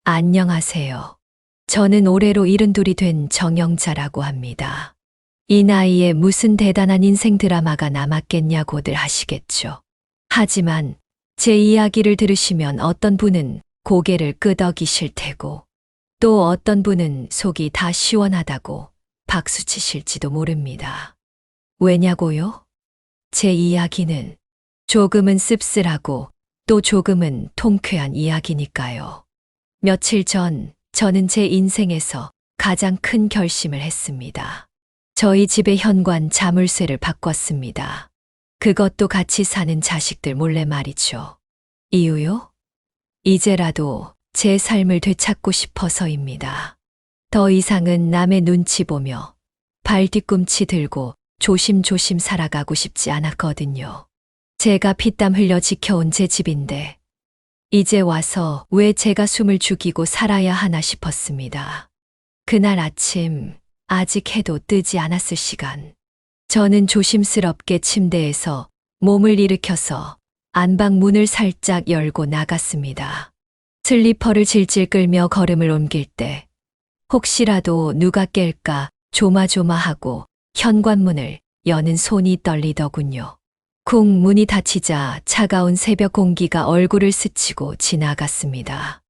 안녕하세요. 저는 올해로 72이 된 정영자라고 합니다. 이 나이에 무슨 대단한 인생 드라마가 남았겠냐고들 하시겠죠. 하지만 제 이야기를 들으시면 어떤 분은 고개를 끄덕이실 테고 또 어떤 분은 속이 다 시원하다고 박수치실지도 모릅니다. 왜냐고요? 제 이야기는 조금은 씁쓸하고 또 조금은 통쾌한 이야기니까요. 며칠 전 저는 제 인생에서 가장 큰 결심을 했습니다. 저희 집의 현관 자물쇠를 바꿨습니다. 그것도 같이 사는 자식들 몰래 말이죠. 이유요? 이제라도 제 삶을 되찾고 싶어서입니다. 더 이상은 남의 눈치 보며 발 뒤꿈치 들고 조심조심 살아가고 싶지 않았거든요. 제가 피땀 흘려 지켜온 제 집인데 이제 와서 왜 제가 숨을 죽이고 살아야 하나 싶었습니다. 그날 아침 아직 해도 뜨지 않았을 시간. 저는 조심스럽게 침대에서 몸을 일으켜서 안방 문을 살짝 열고 나갔습니다. 슬리퍼를 질질 끌며 걸음을 옮길 때 혹시라도 누가 깰까 조마조마하고 현관문을 여는 손이 떨리더군요. 쿵 문이 닫히자 차가운 새벽 공기가 얼굴을 스치고 지나갔습니다.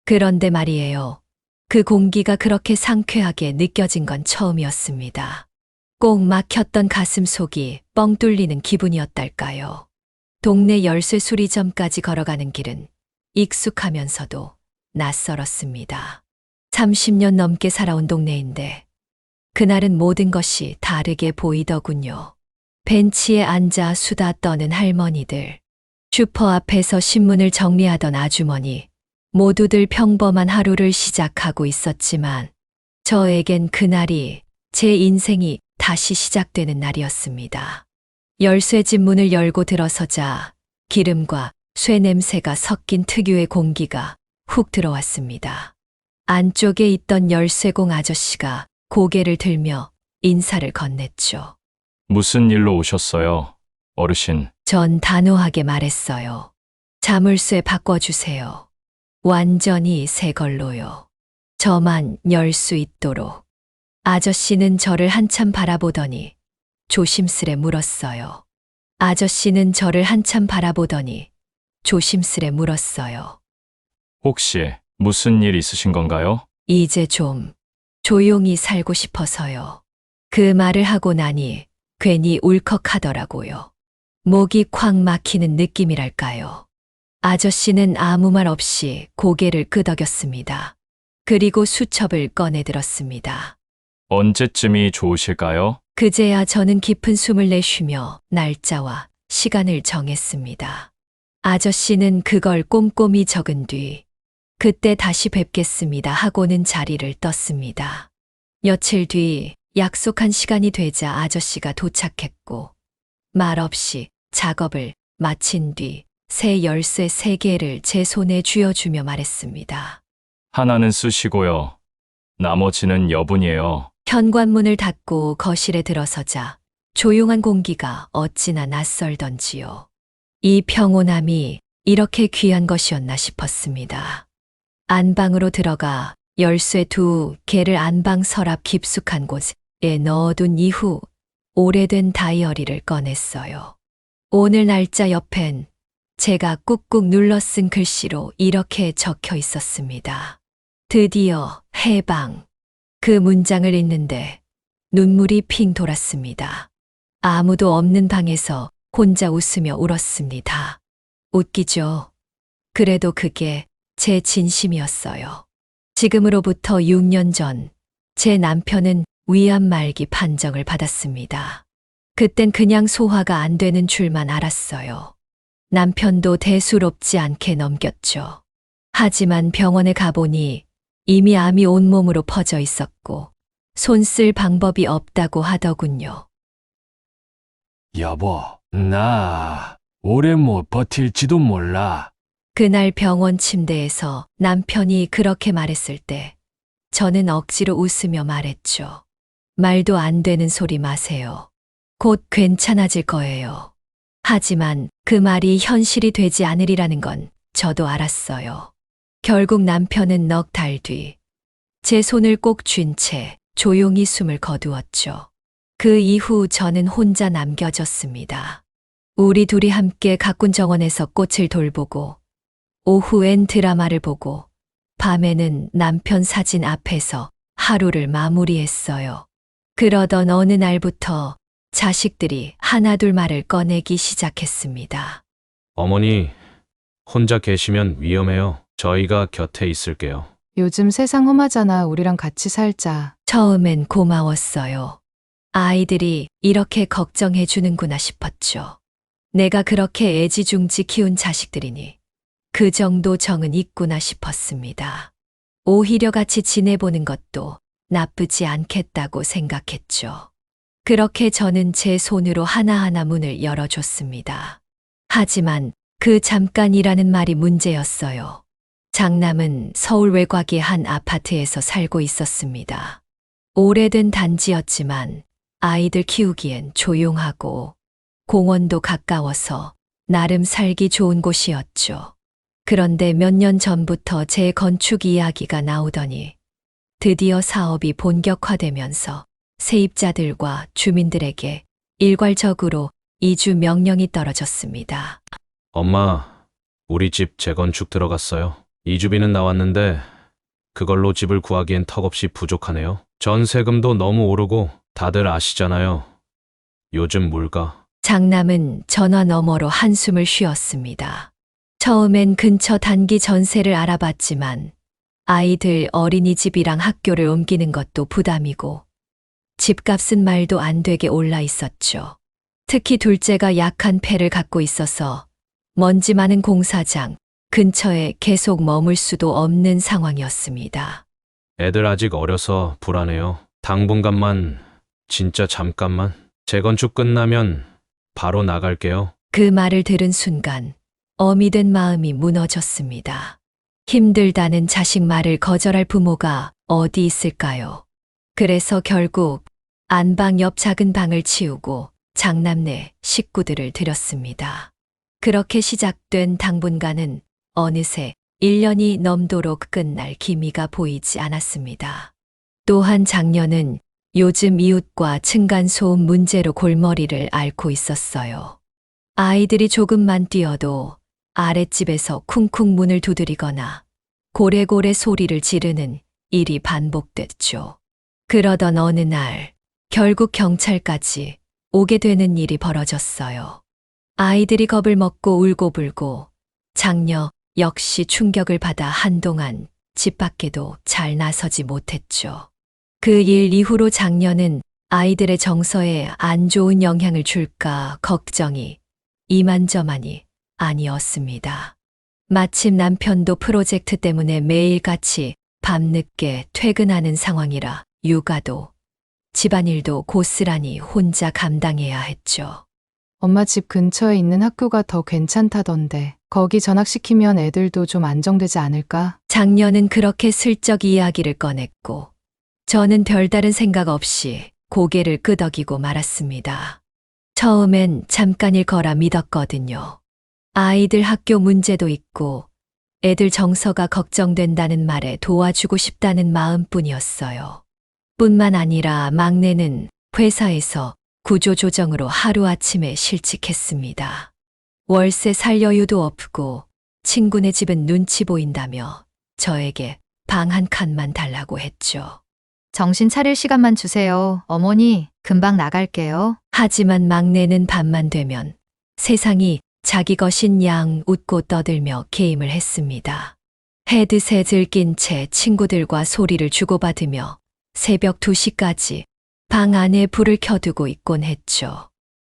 그런데 말이에요. 그 공기가 그렇게 상쾌하게 느껴진 건 처음이었습니다. 꼭 막혔던 가슴 속이 뻥 뚫리는 기분이었달까요. 동네 열쇠 수리점까지 걸어가는 길은 익숙하면서도 낯설었습니다. 30년 넘게 살아온 동네인데 그날은 모든 것이 다르게 보이더군요. 벤치에 앉아 수다 떠는 할머니들, 슈퍼 앞에서 신문을 정리하던 아주머니, 모두들 평범한 하루를 시작하고 있었지만 저에겐 그날이 제 인생이 다시 시작되는 날이었습니다. 열쇠집 문을 열고 들어서자 기름과 쇠 냄새가 섞인 특유의 공기가 훅 들어왔습니다. 안쪽에 있던 열쇠공 아저씨가 고개를 들며 인사를 건넸죠. 무슨 일로 오셨어요, 어르신? 전 단호하게 말했어요. 자물쇠 바꿔주세요. 완전히 새 걸로요. 저만 열 수 있도록. 아저씨는 저를 한참 바라보더니 조심스레 물었어요. 혹시 무슨 일 있으신 건가요? 이제 좀 조용히 살고 싶어서요. 그 말을 하고 나니 괜히 울컥하더라고요. 목이 콱 막히는 느낌이랄까요. 아저씨는 아무 말 없이 고개를 끄덕였습니다. 그리고 수첩을 꺼내 들었습니다. 언제쯤이 좋으실까요? 그제야 저는 깊은 숨을 내쉬며 날짜와 시간을 정했습니다. 아저씨는 그걸 꼼꼼히 적은 뒤 그때 다시 뵙겠습니다 하고는 자리를 떴습니다. 며칠 뒤 약속한 시간이 되자 아저씨가 도착했고 말없이 작업을 마친 뒤 새 열쇠 3개를 제 손에 쥐어주며 말했습니다. 하나는 쓰시고요. 나머지는 여분이에요. 현관문을 닫고 거실에 들어서자 조용한 공기가 어찌나 낯설던지요. 이 평온함이 이렇게 귀한 것이었나 싶었습니다. 안방으로 들어가 열쇠 2개를 안방 서랍 깊숙한 곳에 넣어둔 이후 오래된 다이어리를 꺼냈어요. 오늘 날짜 옆엔 제가 꾹꾹 눌러 쓴 글씨로 이렇게 적혀 있었습니다. 드디어 해방. 그 문장을 읽는데 눈물이 핑 돌았습니다. 아무도 없는 방에서 혼자 웃으며 울었습니다. 웃기죠? 그래도 그게 제 진심이었어요. 지금으로부터 6년 전 제 남편은 위암 말기 판정을 받았습니다. 그땐 그냥 소화가 안 되는 줄만 알았어요. 남편도 대수롭지 않게 넘겼죠. 하지만 병원에 가보니 이미 암이 온몸으로 퍼져 있었고 손 쓸 방법이 없다고 하더군요. 여보, 나 오래 못 버틸지도 몰라. 그날 병원 침대에서 남편이 그렇게 말했을 때 저는 억지로 웃으며 말했죠. 말도 안 되는 소리 마세요. 곧 괜찮아질 거예요. 하지만 그 말이 현실이 되지 않으리라는 건 저도 알았어요. 결국 남편은 넉 달 뒤 제 손을 꼭 쥔 채 조용히 숨을 거두었죠. 그 이후 저는 혼자 남겨졌습니다. 우리 둘이 함께 가꾼 정원에서 꽃을 돌보고 오후엔 드라마를 보고 밤에는 남편 사진 앞에서 하루를 마무리했어요. 그러던 어느 날부터 자식들이 하나둘 말을 꺼내기 시작했습니다. 어머니, 혼자 계시면 위험해요. 저희가 곁에 있을게요. 요즘 세상 험하잖아. 우리랑 같이 살자. 처음엔 고마웠어요. 아이들이 이렇게 걱정해 주는구나 싶었죠. 내가 그렇게 애지중지 키운 자식들이니 그 정도 정은 있구나 싶었습니다. 오히려 같이 지내보는 것도 나쁘지 않겠다고 생각했죠. 그렇게 저는 제 손으로 하나하나 문을 열어줬습니다. 하지만 그 잠깐이라는 말이 문제였어요. 장남은 서울 외곽의 한 아파트에서 살고 있었습니다. 오래된 단지였지만 아이들 키우기엔 조용하고 공원도 가까워서 나름 살기 좋은 곳이었죠. 그런데 몇 년 전부터 제 건축 이야기가 나오더니 드디어 사업이 본격화되면서 세입자들과 주민들에게 일괄적으로 이주 명령이 떨어졌습니다. 엄마, 우리 집 재건축 들어갔어요. 이주비는 나왔는데 그걸로 집을 구하기엔 턱없이 부족하네요. 전세금도 너무 오르고 다들 아시잖아요. 요즘 물가. 장남은 전화 너머로 한숨을 쉬었습니다. 처음엔 근처 단기 전세를 알아봤지만 아이들 어린이집이랑 학교를 옮기는 것도 부담이고 집값은 말도 안 되게 올라 있었죠. 특히 둘째가 약한 폐를 갖고 있어서 먼지 많은 공사장 근처에 계속 머물 수도 없는 상황이었습니다. 애들 아직 어려서 불안해요. 당분간만, 진짜 잠깐만. 재건축 끝나면 바로 나갈게요. 그 말을 들은 순간 어미된 마음이 무너졌습니다. 힘들다는 자식 말을 거절할 부모가 어디 있을까요? 그래서 결국 안방 옆 작은 방을 치우고 장남네 식구들을 들였습니다. 그렇게 시작된 당분간은 어느새 1년이 넘도록 끝날 기미가 보이지 않았습니다. 또한 작년은 요즘 이웃과 층간소음 문제로 골머리를 앓고 있었어요. 아이들이 조금만 뛰어도 아랫집에서 쿵쿵 문을 두드리거나 고래고래 소리를 지르는 일이 반복됐죠. 그러던 어느 날 결국 경찰까지 오게 되는 일이 벌어졌어요. 아이들이 겁을 먹고 울고불고 장녀 역시 충격을 받아 한동안 집 밖에도 잘 나서지 못했죠. 그 일 이후로 장녀는 아이들의 정서에 안 좋은 영향을 줄까 걱정이 이만저만이 아니었습니다. 마침 남편도 프로젝트 때문에 매일같이 밤늦게 퇴근하는 상황이라 육아도 집안일도 고스란히 혼자 감당해야 했죠. 엄마 집 근처에 있는 학교가 더 괜찮다던데. 거기 전학시키면 애들도 좀 안정되지 않을까? 장녀는 그렇게 슬쩍 이야기를 꺼냈고 저는 별다른 생각 없이 고개를 끄덕이고 말았습니다. 처음엔 잠깐일 거라 믿었거든요. 아이들 학교 문제도 있고 애들 정서가 걱정된다는 말에 도와주고 싶다는 마음뿐이었어요. 뿐만 아니라 막내는 회사에서 구조조정으로 하루아침에 실직했습니다. 월세 살 여유도 없고 친구네 집은 눈치 보인다며 저에게 방 한 칸만 달라고 했죠. 정신 차릴 시간만 주세요. 어머니, 금방 나갈게요. 하지만 막내는 밤만 되면 세상이 자기 것인 양 웃고 떠들며 게임을 했습니다. 헤드셋을 낀 채 친구들과 소리를 주고받으며 새벽 2시까지 방 안에 불을 켜두고 있곤 했죠.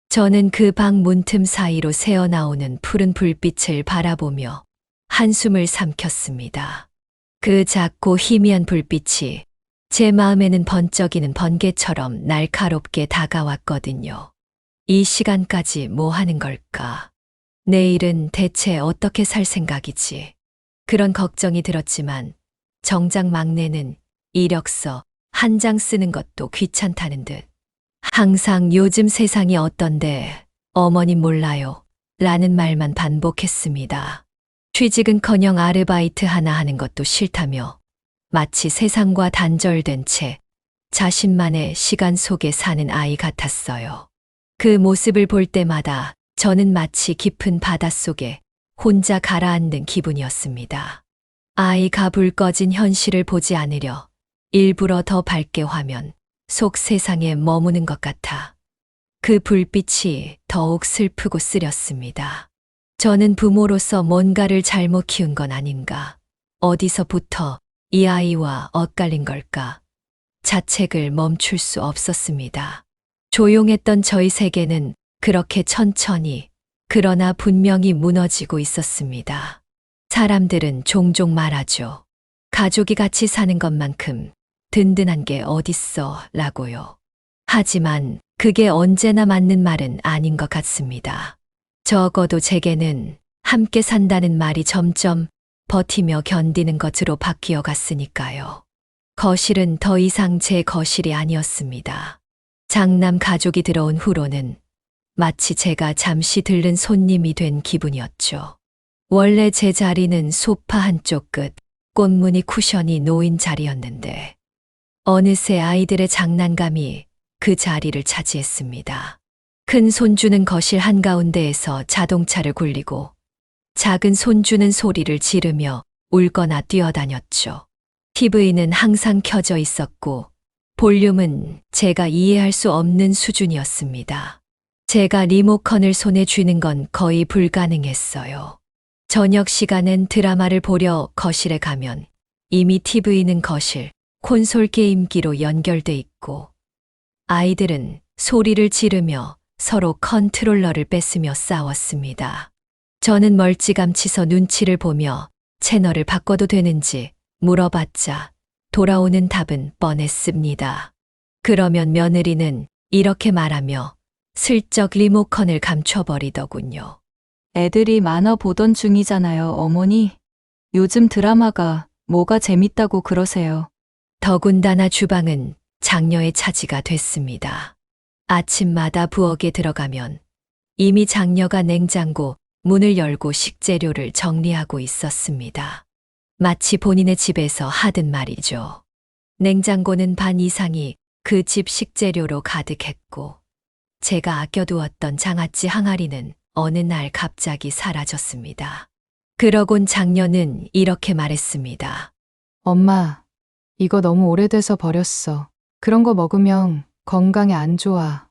저는 그 방 문틈 사이로 새어나오는 푸른 불빛을 바라보며 한숨을 삼켰습니다. 그 작고 희미한 불빛이 제 마음에는 번쩍이는 번개처럼 날카롭게 다가왔거든요. 이 시간까지 뭐 하는 걸까? 내일은 대체 어떻게 살 생각이지? 그런 걱정이 들었지만 정작 막내는 이력서 한 장 쓰는 것도 귀찮다는 듯 항상 요즘 세상이 어떤데 어머님 몰라요 라는 말만 반복했습니다. 취직은커녕 아르바이트 하나 하는 것도 싫다며 마치 세상과 단절된 채 자신만의 시간 속에 사는 아이 같았어요. 그 모습을 볼 때마다 저는 마치 깊은 바닷속에 혼자 가라앉는 기분이었습니다. 아이가 불 꺼진 현실을 보지 않으려 일부러 더 밝게 화면 속 세상에 머무는 것 같아 그 불빛이 더욱 슬프고 쓰렸습니다. 저는 부모로서 뭔가를 잘못 키운 건 아닌가, 어디서부터 이 아이와 엇갈린 걸까, 자책을 멈출 수 없었습니다. 조용했던 저희 세계는 그렇게 천천히 그러나 분명히 무너지고 있었습니다. 사람들은 종종 말하죠. 가족이 같이 사는 것만큼 든든한 게 어딨어 라고요. 하지만 그게 언제나 맞는 말은 아닌 것 같습니다. 적어도 제게는 함께 산다는 말이 점점 버티며 견디는 것으로 바뀌어 갔으니까요. 거실은 더 이상 제 거실이 아니었습니다. 장남 가족이 들어온 후로는 마치 제가 잠시 들른 손님이 된 기분이었죠. 원래 제 자리는 소파 한쪽 끝, 꽃무늬 쿠션이 놓인 자리였는데 어느새 아이들의 장난감이 그 자리를 차지했습니다. 큰 손주는 거실 한가운데에서 자동차를 굴리고 작은 손주는 소리를 지르며 울거나 뛰어다녔죠. TV는 항상 켜져 있었고 볼륨은 제가 이해할 수 없는 수준이었습니다. 제가 리모컨을 손에 쥐는 건 거의 불가능했어요. 저녁 시간엔 드라마를 보려 거실에 가면 이미 TV는 거실, 콘솔 게임기로 연결돼 있고 아이들은 소리를 지르며 서로 컨트롤러를 뺏으며 싸웠습니다. 저는 멀찌감치서 눈치를 보며 채널을 바꿔도 되는지 물어봤자 돌아오는 답은 뻔했습니다. 그러면 며느리는 이렇게 말하며 슬쩍 리모컨을 감춰버리더군요. 애들이 만화 보던 중이잖아요, 어머니. 요즘 드라마가 뭐가 재밌다고 그러세요. 더군다나 주방은 장녀의 차지가 됐습니다. 아침마다 부엌에 들어가면 이미 장녀가 냉장고 문을 열고 식재료를 정리하고 있었습니다. 마치 본인의 집에서 하던 말이죠. 냉장고는 반 이상이 그 집 식재료로 가득했고 제가 아껴두었던 장아찌 항아리는 어느 날 갑자기 사라졌습니다. 그러곤 장녀는 이렇게 말했습니다. 엄마, 이거 너무 오래돼서 버렸어. 그런 거 먹으면 건강에 안 좋아.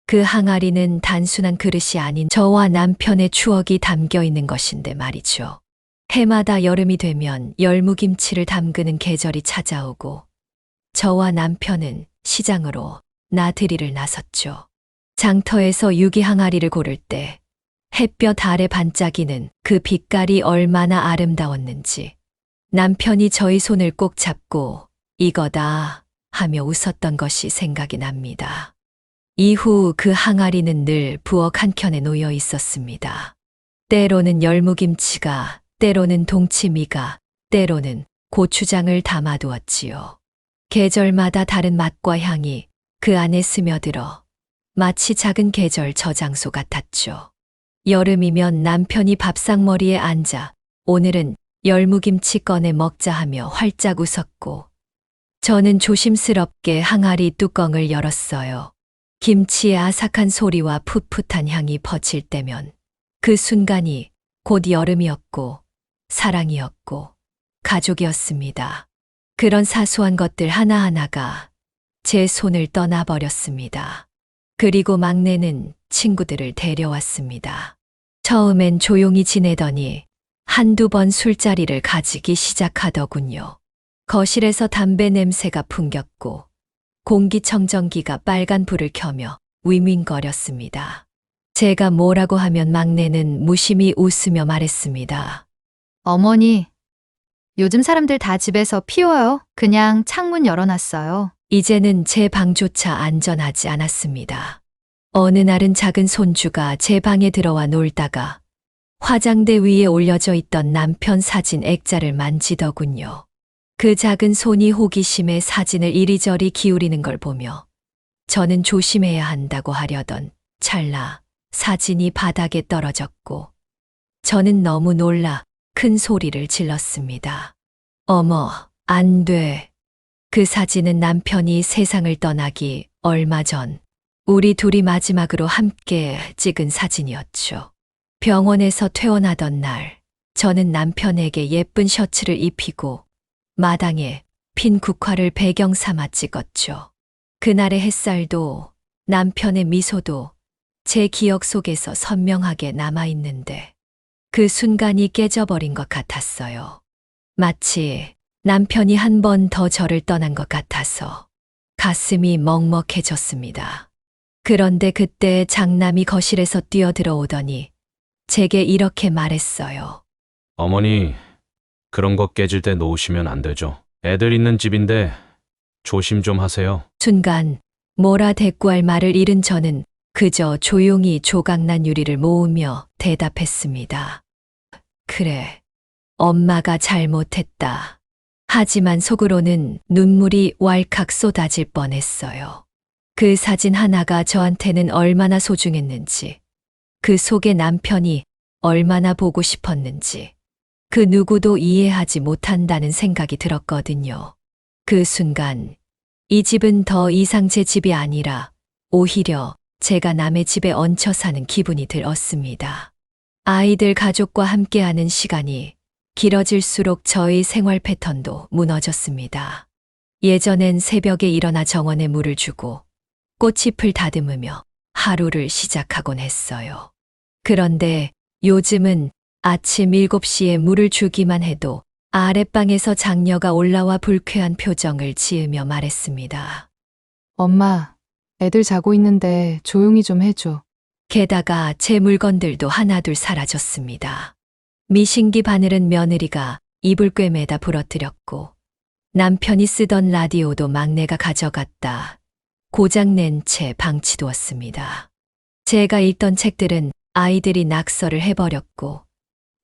그 항아리는 단순한 그릇이 아닌 저와 남편의 추억이 담겨 있는 것인데 말이죠. 해마다 여름이 되면 열무김치를 담그는 계절이 찾아오고 저와 남편은 시장으로 나들이를 나섰죠. 장터에서 유기 항아리를 고를 때 햇볕 아래 반짝이는 그 빛깔이 얼마나 아름다웠는지 남편이 저희 손을 꼭 잡고 이거다 하며 웃었던 것이 생각이 납니다. 이후 그 항아리는 늘 부엌 한켠에 놓여 있었습니다. 때로는 열무김치가, 때로는 동치미가, 때로는 고추장을 담아두었지요. 계절마다 다른 맛과 향이 그 안에 스며들어 마치 작은 계절 저장소 같았죠. 여름이면 남편이 밥상머리에 앉아 오늘은 열무김치 꺼내 먹자 하며 활짝 웃었고 저는 조심스럽게 항아리 뚜껑을 열었어요. 김치의 아삭한 소리와 풋풋한 향이 퍼질 때면 그 순간이 곧 여름이었고 사랑이었고 가족이었습니다. 그런 사소한 것들 하나하나가 제 손을 떠나버렸습니다. 그리고 막내는 친구들을 데려왔습니다. 처음엔 조용히 지내더니 한두 번 술자리를 가지기 시작하더군요. 거실에서 담배 냄새가 풍겼고 공기청정기가 빨간 불을 켜며 윙윙거렸습니다. 제가 뭐라고 하면 막내는 무심히 웃으며 말했습니다. 어머니, 요즘 사람들 다 집에서 피워요. 그냥 창문 열어놨어요. 이제는 제 방조차 안전하지 않았습니다. 어느 날은 작은 손주가 제 방에 들어와 놀다가 화장대 위에 올려져 있던 남편 사진 액자를 만지더군요. 그 작은 손이 호기심에 사진을 이리저리 기울이는 걸 보며 저는 조심해야 한다고 하려던 찰나 사진이 바닥에 떨어졌고 저는 너무 놀라 큰 소리를 질렀습니다. 어머, 안 돼. 그 사진은 남편이 세상을 떠나기 얼마 전 우리 둘이 마지막으로 함께 찍은 사진이었죠. 병원에서 퇴원하던 날, 저는 남편에게 예쁜 셔츠를 입히고 마당에 핀 국화를 배경 삼아 찍었죠. 그날의 햇살도 남편의 미소도 제 기억 속에서 선명하게 남아있는데 그 순간이 깨져버린 것 같았어요. 마치 남편이 한 번 더 저를 떠난 것 같아서 가슴이 먹먹해졌습니다. 그런데 그때 장남이 거실에서 뛰어들어오더니 제게 이렇게 말했어요. 어머니, 그런 거 깨질 때 놓으시면 안 되죠. 애들 있는 집인데 조심 좀 하세요. 순간 뭐라 대꾸할 말을 잃은 저는 그저 조용히 조각난 유리를 모으며 대답했습니다. 그래, 엄마가 잘못했다. 하지만 속으로는 눈물이 왈칵 쏟아질 뻔했어요. 그 사진 하나가 저한테는 얼마나 소중했는지, 그 속에 남편이 얼마나 보고 싶었는지, 그 누구도 이해하지 못한다는 생각이 들었거든요. 그 순간, 이 집은 더 이상 제 집이 아니라 오히려 제가 남의 집에 얹혀 사는 기분이 들었습니다. 아이들 가족과 함께하는 시간이 길어질수록 저의 생활 패턴도 무너졌습니다. 예전엔 새벽에 일어나 정원에 물을 주고 꽃잎을 다듬으며 하루를 시작하곤 했어요. 그런데 요즘은 아침 7시에 물을 주기만 해도 아랫방에서 장녀가 올라와 불쾌한 표정을 지으며 말했습니다. 엄마, 애들 자고 있는데 조용히 좀 해줘. 게다가 제 물건들도 하나둘 사라졌습니다. 미신기 바늘은 며느리가 이불 꿰매다 부러뜨렸고 남편이 쓰던 라디오도 막내가 가져갔다. 고장낸 채 방치두었습니다. 제가 읽던 책들은 아이들이 낙서를 해버렸고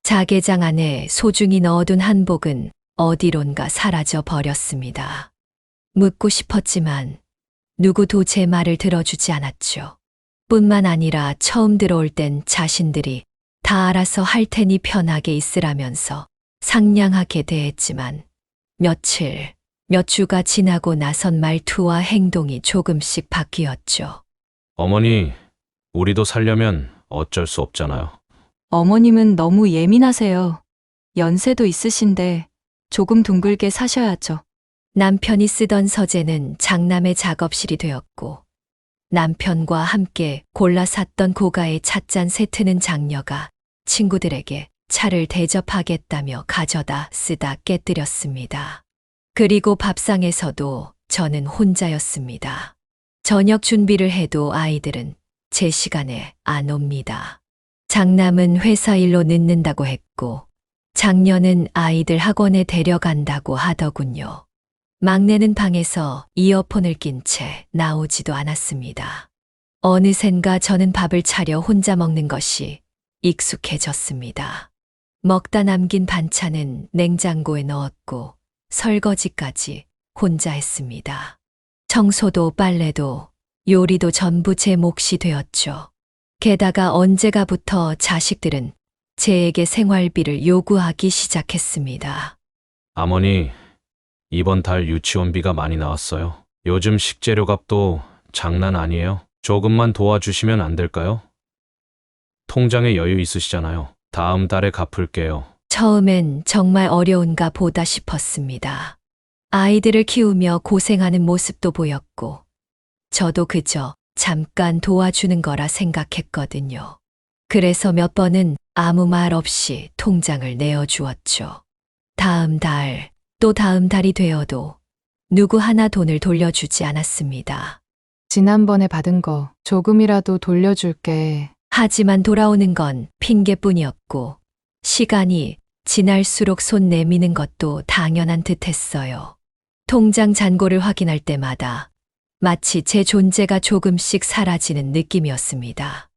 자개장 안에 소중히 넣어둔 한복은 어디론가 사라져 버렸습니다. 묻고 싶었지만 누구도 제 말을 들어주지 않았죠. 뿐만 아니라 처음 들어올 땐 자신들이 다 알아서 할 테니 편하게 있으라면서 상냥하게 대했지만 며칠, 몇 주가 지나고 나선 말투와 행동이 조금씩 바뀌었죠. 어머니, 우리도 살려면 어쩔 수 없잖아요. 어머님은 너무 예민하세요. 연세도 있으신데 조금 둥글게 사셔야죠. 남편이 쓰던 서재는 장남의 작업실이 되었고 남편과 함께 골라 샀던 고가의 찻잔 세트는 장녀가 친구들에게 차를 대접하겠다며 가져다 쓰다 깨뜨렸습니다. 그리고 밥상에서도 저는 혼자였습니다. 저녁 준비를 해도 아이들은 제 시간에 안 옵니다. 장남은 회사 일로 늦는다고 했고 장녀는 아이들 학원에 데려간다고 하더군요. 막내는 방에서 이어폰을 낀 채 나오지도 않았습니다. 어느샌가 저는 밥을 차려 혼자 먹는 것이 익숙해졌습니다. 먹다 남긴 반찬은 냉장고에 넣었고 설거지까지 혼자 했습니다. 청소도 빨래도 요리도 전부 제 몫이 되었죠. 게다가 언제가부터 자식들은 제에게 생활비를 요구하기 시작했습니다. 어머니, 이번 달 유치원비가 많이 나왔어요. 요즘 식재료 값도 장난 아니에요. 조금만 도와주시면 안 될까요? 통장에 여유 있으시잖아요. 다음 달에 갚을게요. 처음엔 정말 어려운가 보다 싶었습니다. 아이들을 키우며 고생하는 모습도 보였고, 저도 그저 잠깐 도와주는 거라 생각했거든요. 그래서 몇 번은 아무 말 없이 통장을 내어주었죠. 다음 달, 또 다음 달이 되어도 누구 하나 돈을 돌려주지 않았습니다. 지난번에 받은 거 조금이라도 돌려줄게. 하지만 돌아오는 건 핑계뿐이었고 시간이 지날수록 손 내미는 것도 당연한 듯 했어요. 통장 잔고를 확인할 때마다 마치 제 존재가 조금씩 사라지는 느낌이었습니다.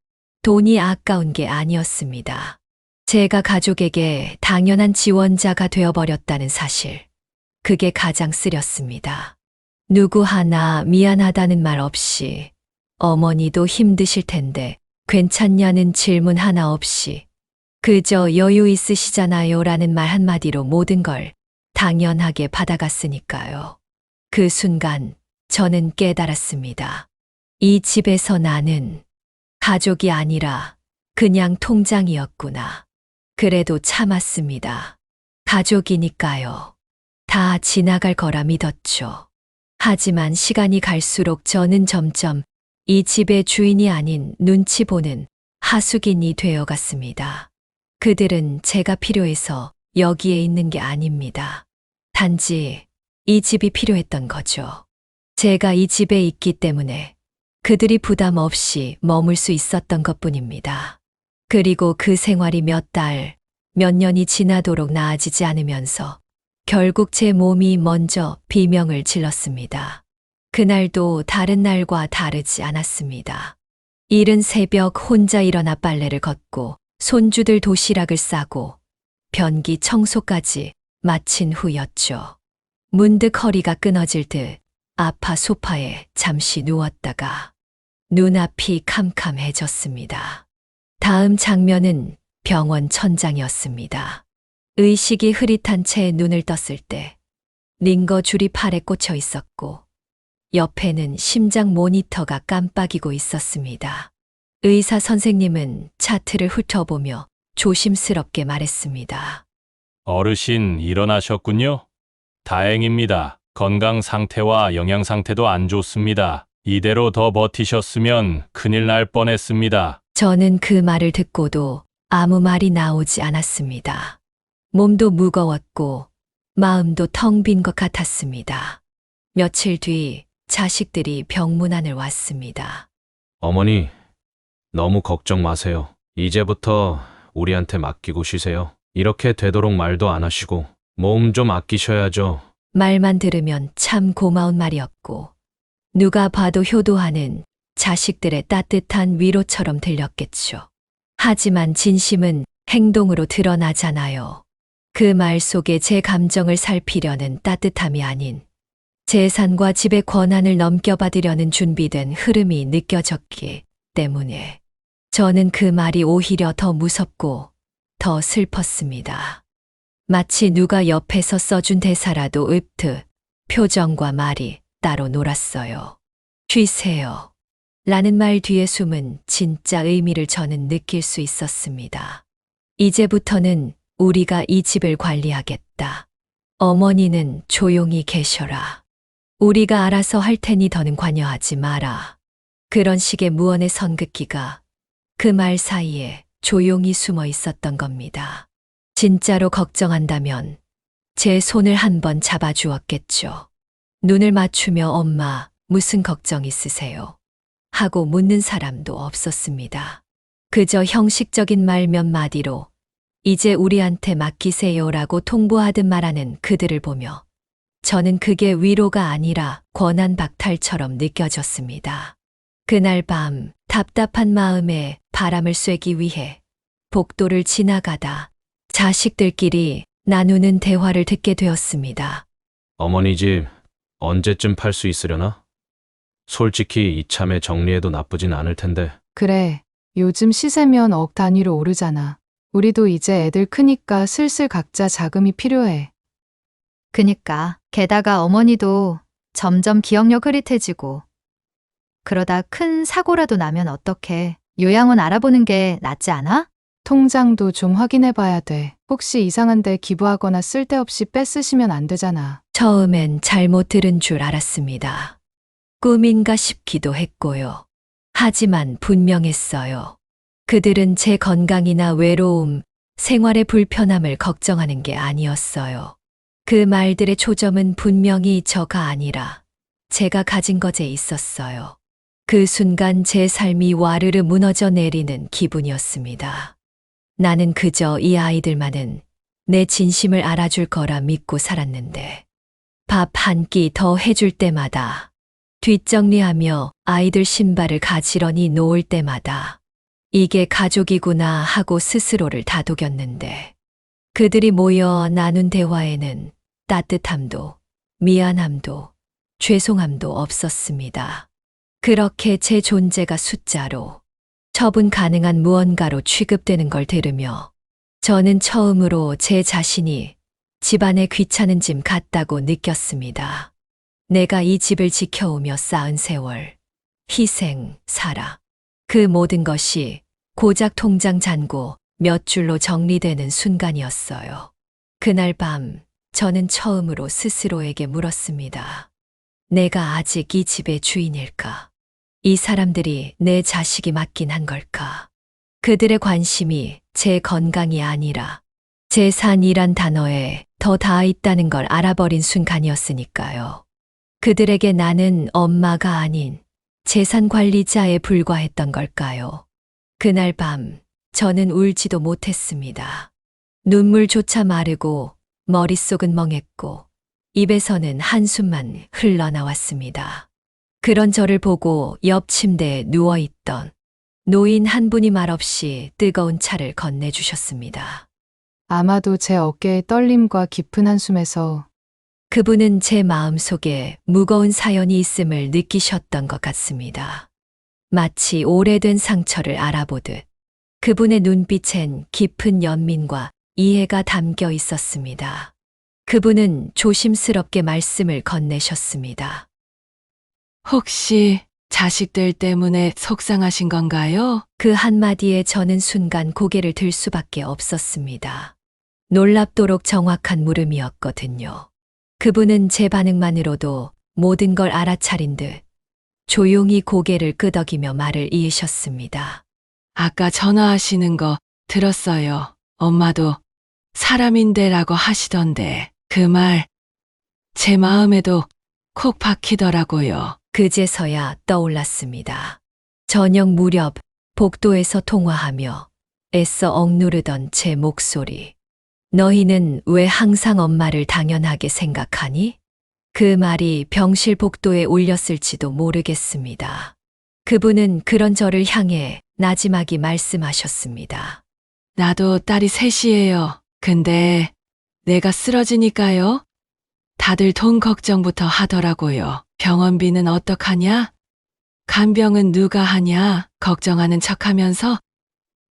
돈이 아까운 게 아니었습니다. 제가 가족에게 당연한 지원자가 되어버렸다는 사실. 그게 가장 쓰렸습니다. 누구 하나 미안하다는 말 없이 어머니도 힘드실 텐데 괜찮냐는 질문 하나 없이 그저 여유 있으시잖아요 라는 말 한마디로 모든 걸 당연하게 받아갔으니까요. 그 순간 저는 깨달았습니다. 이 집에서 나는 가족이 아니라 그냥 통장이었구나. 그래도 참았습니다. 가족이니까요. 다 지나갈 거라 믿었죠. 하지만 시간이 갈수록 저는 점점 이 집의 주인이 아닌 눈치 보는 하숙인이 되어갔습니다. 그들은 제가 필요해서 여기에 있는 게 아닙니다. 단지 이 집이 필요했던 거죠. 제가 이 집에 있기 때문에 그들이 부담 없이 머물 수 있었던 것뿐입니다. 그리고 그 생활이 몇 달, 몇 년이 지나도록 나아지지 않으면서 결국 제 몸이 먼저 비명을 질렀습니다. 그날도 다른 날과 다르지 않았습니다. 이른 새벽 혼자 일어나 빨래를 걷고 손주들 도시락을 싸고 변기 청소까지 마친 후였죠. 문득 허리가 끊어질 듯 아파 소파에 잠시 누웠다가 눈앞이 캄캄해졌습니다. 다음 장면은 병원 천장이었습니다. 의식이 흐릿한 채 눈을 떴을 때 링거 줄이 팔에 꽂혀 있었고 옆에는 심장 모니터가 깜빡이고 있었습니다. 의사 선생님은 차트를 훑어보며 조심스럽게 말했습니다. 어르신 일어나셨군요. 다행입니다. 건강 상태와 영양 상태도 안 좋습니다. 이대로 더 버티셨으면 큰일 날 뻔했습니다. 저는 그 말을 듣고도 아무 말이 나오지 않았습니다. 몸도 무거웠고 마음도 텅 빈 것 같았습니다. 며칠 뒤 자식들이 병문안을 왔습니다. 어머니, 너무 걱정 마세요. 이제부터 우리한테 맡기고 쉬세요. 이렇게 되도록 말도 안 하시고 몸 좀 아끼셔야죠. 말만 들으면 참 고마운 말이었고 누가 봐도 효도하는 자식들의 따뜻한 위로처럼 들렸겠죠. 하지만 진심은 행동으로 드러나잖아요. 그 말 속에 제 감정을 살피려는 따뜻함이 아닌 재산과 집의 권한을 넘겨받으려는 준비된 흐름이 느껴졌기 때문에 저는 그 말이 오히려 더 무섭고 더 슬펐습니다. 마치 누가 옆에서 써준 대사라도 읊듯 표정과 말이 따로 놀았어요. 쉬세요. 라는 말 뒤에 숨은 진짜 의미를 저는 느낄 수 있었습니다. 이제부터는 우리가 이 집을 관리하겠다. 어머니는 조용히 계셔라. 우리가 알아서 할 테니 더는 관여하지 마라. 그런 식의 무언의 선긋기가 그 말 사이에 조용히 숨어 있었던 겁니다. 진짜로 걱정한다면 제 손을 한번 잡아주었겠죠. 눈을 맞추며 엄마, 무슨 걱정 있으세요? 하고 묻는 사람도 없었습니다. 그저 형식적인 말 몇 마디로 이제 우리한테 맡기세요라고 통보하듯 말하는 그들을 보며 저는 그게 위로가 아니라 권한 박탈처럼 느껴졌습니다. 그날 밤 답답한 마음에 바람을 쐬기 위해 복도를 지나가다 자식들끼리 나누는 대화를 듣게 되었습니다. 어머니 집 언제쯤 팔 수 있으려나? 솔직히 이참에 정리해도 나쁘진 않을 텐데. 그래, 요즘 시세면 억 단위로 오르잖아. 우리도 이제 애들 크니까 슬슬 각자 자금이 필요해. 그니까. 게다가 어머니도 점점 기억력 흐릿해지고 그러다 큰 사고라도 나면 어떡해. 요양원 알아보는 게 낫지 않아? 통장도 좀 확인해 봐야 돼. 혹시 이상한데 기부하거나 쓸데없이 뺏으시면 안 되잖아. 처음엔 잘못 들은 줄 알았습니다. 꿈인가 싶기도 했고요. 하지만 분명했어요. 그들은 제 건강이나 외로움, 생활의 불편함을 걱정하는 게 아니었어요. 그 말들의 초점은 분명히 저가 아니라 제가 가진 것에 있었어요. 그 순간 제 삶이 와르르 무너져 내리는 기분이었습니다. 나는 그저 이 아이들만은 내 진심을 알아줄 거라 믿고 살았는데 밥 한 끼 더 해줄 때마다 뒷정리하며 아이들 신발을 가지런히 놓을 때마다 이게 가족이구나 하고 스스로를 다독였는데 그들이 모여 나눈 대화에는 따뜻함도 미안함도 죄송함도 없었습니다. 그렇게 제 존재가 숫자로 처분 가능한 무언가로 취급되는 걸 들으며 저는 처음으로 제 자신이 집안의 귀찮은 짐 같다고 느꼈습니다. 내가 이 집을 지켜오며 쌓은 세월, 희생, 살아. 그 모든 것이 고작 통장 잔고 몇 줄로 정리되는 순간이었어요. 그날 밤 저는 처음으로 스스로에게 물었습니다. 내가 아직 이 집의 주인일까? 이 사람들이 내 자식이 맞긴 한 걸까? 그들의 관심이 제 건강이 아니라 재산이란 단어에 더 닿아 있다는 걸 알아버린 순간이었으니까요. 그들에게 나는 엄마가 아닌 재산 관리자에 불과했던 걸까요? 그날 밤 저는 울지도 못했습니다. 눈물조차 마르고 머릿속은 멍했고 입에서는 한숨만 흘러나왔습니다. 그런 저를 보고 옆 침대에 누워있던 노인 한 분이 말없이 뜨거운 차를 건네주셨습니다. 아마도 제 어깨의 떨림과 깊은 한숨에서 그분은 제 마음속에 무거운 사연이 있음을 느끼셨던 것 같습니다. 마치 오래된 상처를 알아보듯 그분의 눈빛엔 깊은 연민과 이해가 담겨 있었습니다. 그분은 조심스럽게 말씀을 건네셨습니다. 혹시 자식들 때문에 속상하신 건가요? 그 한마디에 저는 순간 고개를 들 수밖에 없었습니다. 놀랍도록 정확한 물음이었거든요. 그분은 제 반응만으로도 모든 걸 알아차린 듯 조용히 고개를 끄덕이며 말을 이으셨습니다. 아까 전화하시는 거 들었어요. 엄마도 사람인데라고 하시던데 그 말 제 마음에도 콕 박히더라고요. 그제서야 떠올랐습니다. 저녁 무렵 복도에서 통화하며 애써 억누르던 제 목소리. 너희는 왜 항상 엄마를 당연하게 생각하니? 그 말이 병실 복도에 울렸을지도 모르겠습니다. 그분은 그런 저를 향해 나지막이 말씀하셨습니다. 나도 딸이 셋이에요. 근데 내가 쓰러지니까요. 다들 돈 걱정부터 하더라고요. 병원비는 어떡하냐? 간병은 누가 하냐? 걱정하는 척하면서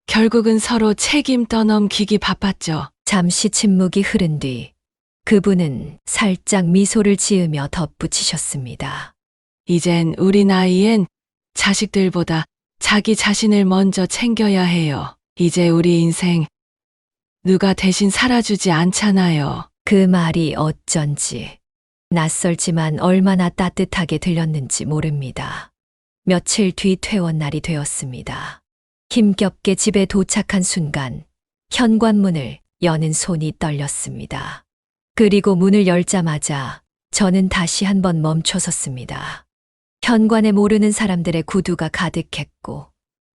결국은 서로 책임 떠넘기기 바빴죠. 잠시 침묵이 흐른 뒤 그분은 살짝 미소를 지으며 덧붙이셨습니다. 이젠 우리 나이엔 자식들보다 자기 자신을 먼저 챙겨야 해요. 이제 우리 인생 누가 대신 살아주지 않잖아요. 그 말이 어쩐지 낯설지만 얼마나 따뜻하게 들렸는지 모릅니다. 며칠 뒤 퇴원날이 되었습니다. 힘겹게 집에 도착한 순간 현관문을 여는 손이 떨렸습니다. 그리고 문을 열자마자 저는 다시 한번 멈춰섰습니다. 현관에 모르는 사람들의 구두가 가득했고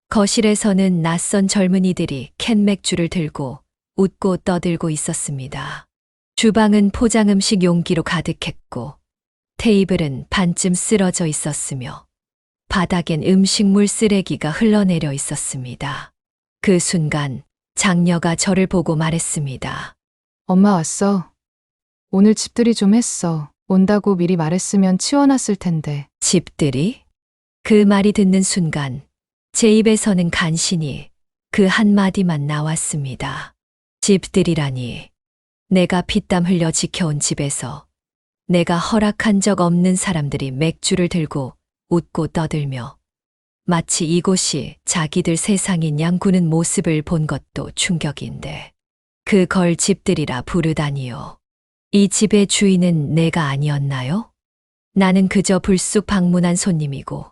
거실에서는 낯선 젊은이들이 캔 맥주를 들고 웃고 떠들고 있었습니다. 주방은 포장 음식 용기로 가득했고 테이블은 반쯤 쓰러져 있었으며 바닥엔 음식물 쓰레기가 흘러내려 있었습니다. 그 순간 장녀가 저를 보고 말했습니다. 엄마 왔어. 오늘 집들이 좀 했어. 온다고 미리 말했으면 치워놨을 텐데. 집들이? 그 말이 듣는 순간 제 입에서는 간신히 그 한마디만 나왔습니다. 집들이라니. 내가 피땀 흘려 지켜온 집에서 내가 허락한 적 없는 사람들이 맥주를 들고 웃고 떠들며 마치 이곳이 자기들 세상인 양 구는 모습을 본 것도 충격인데 그걸 집들이라 부르다니요. 이 집의 주인은 내가 아니었나요? 나는 그저 불쑥 방문한 손님이고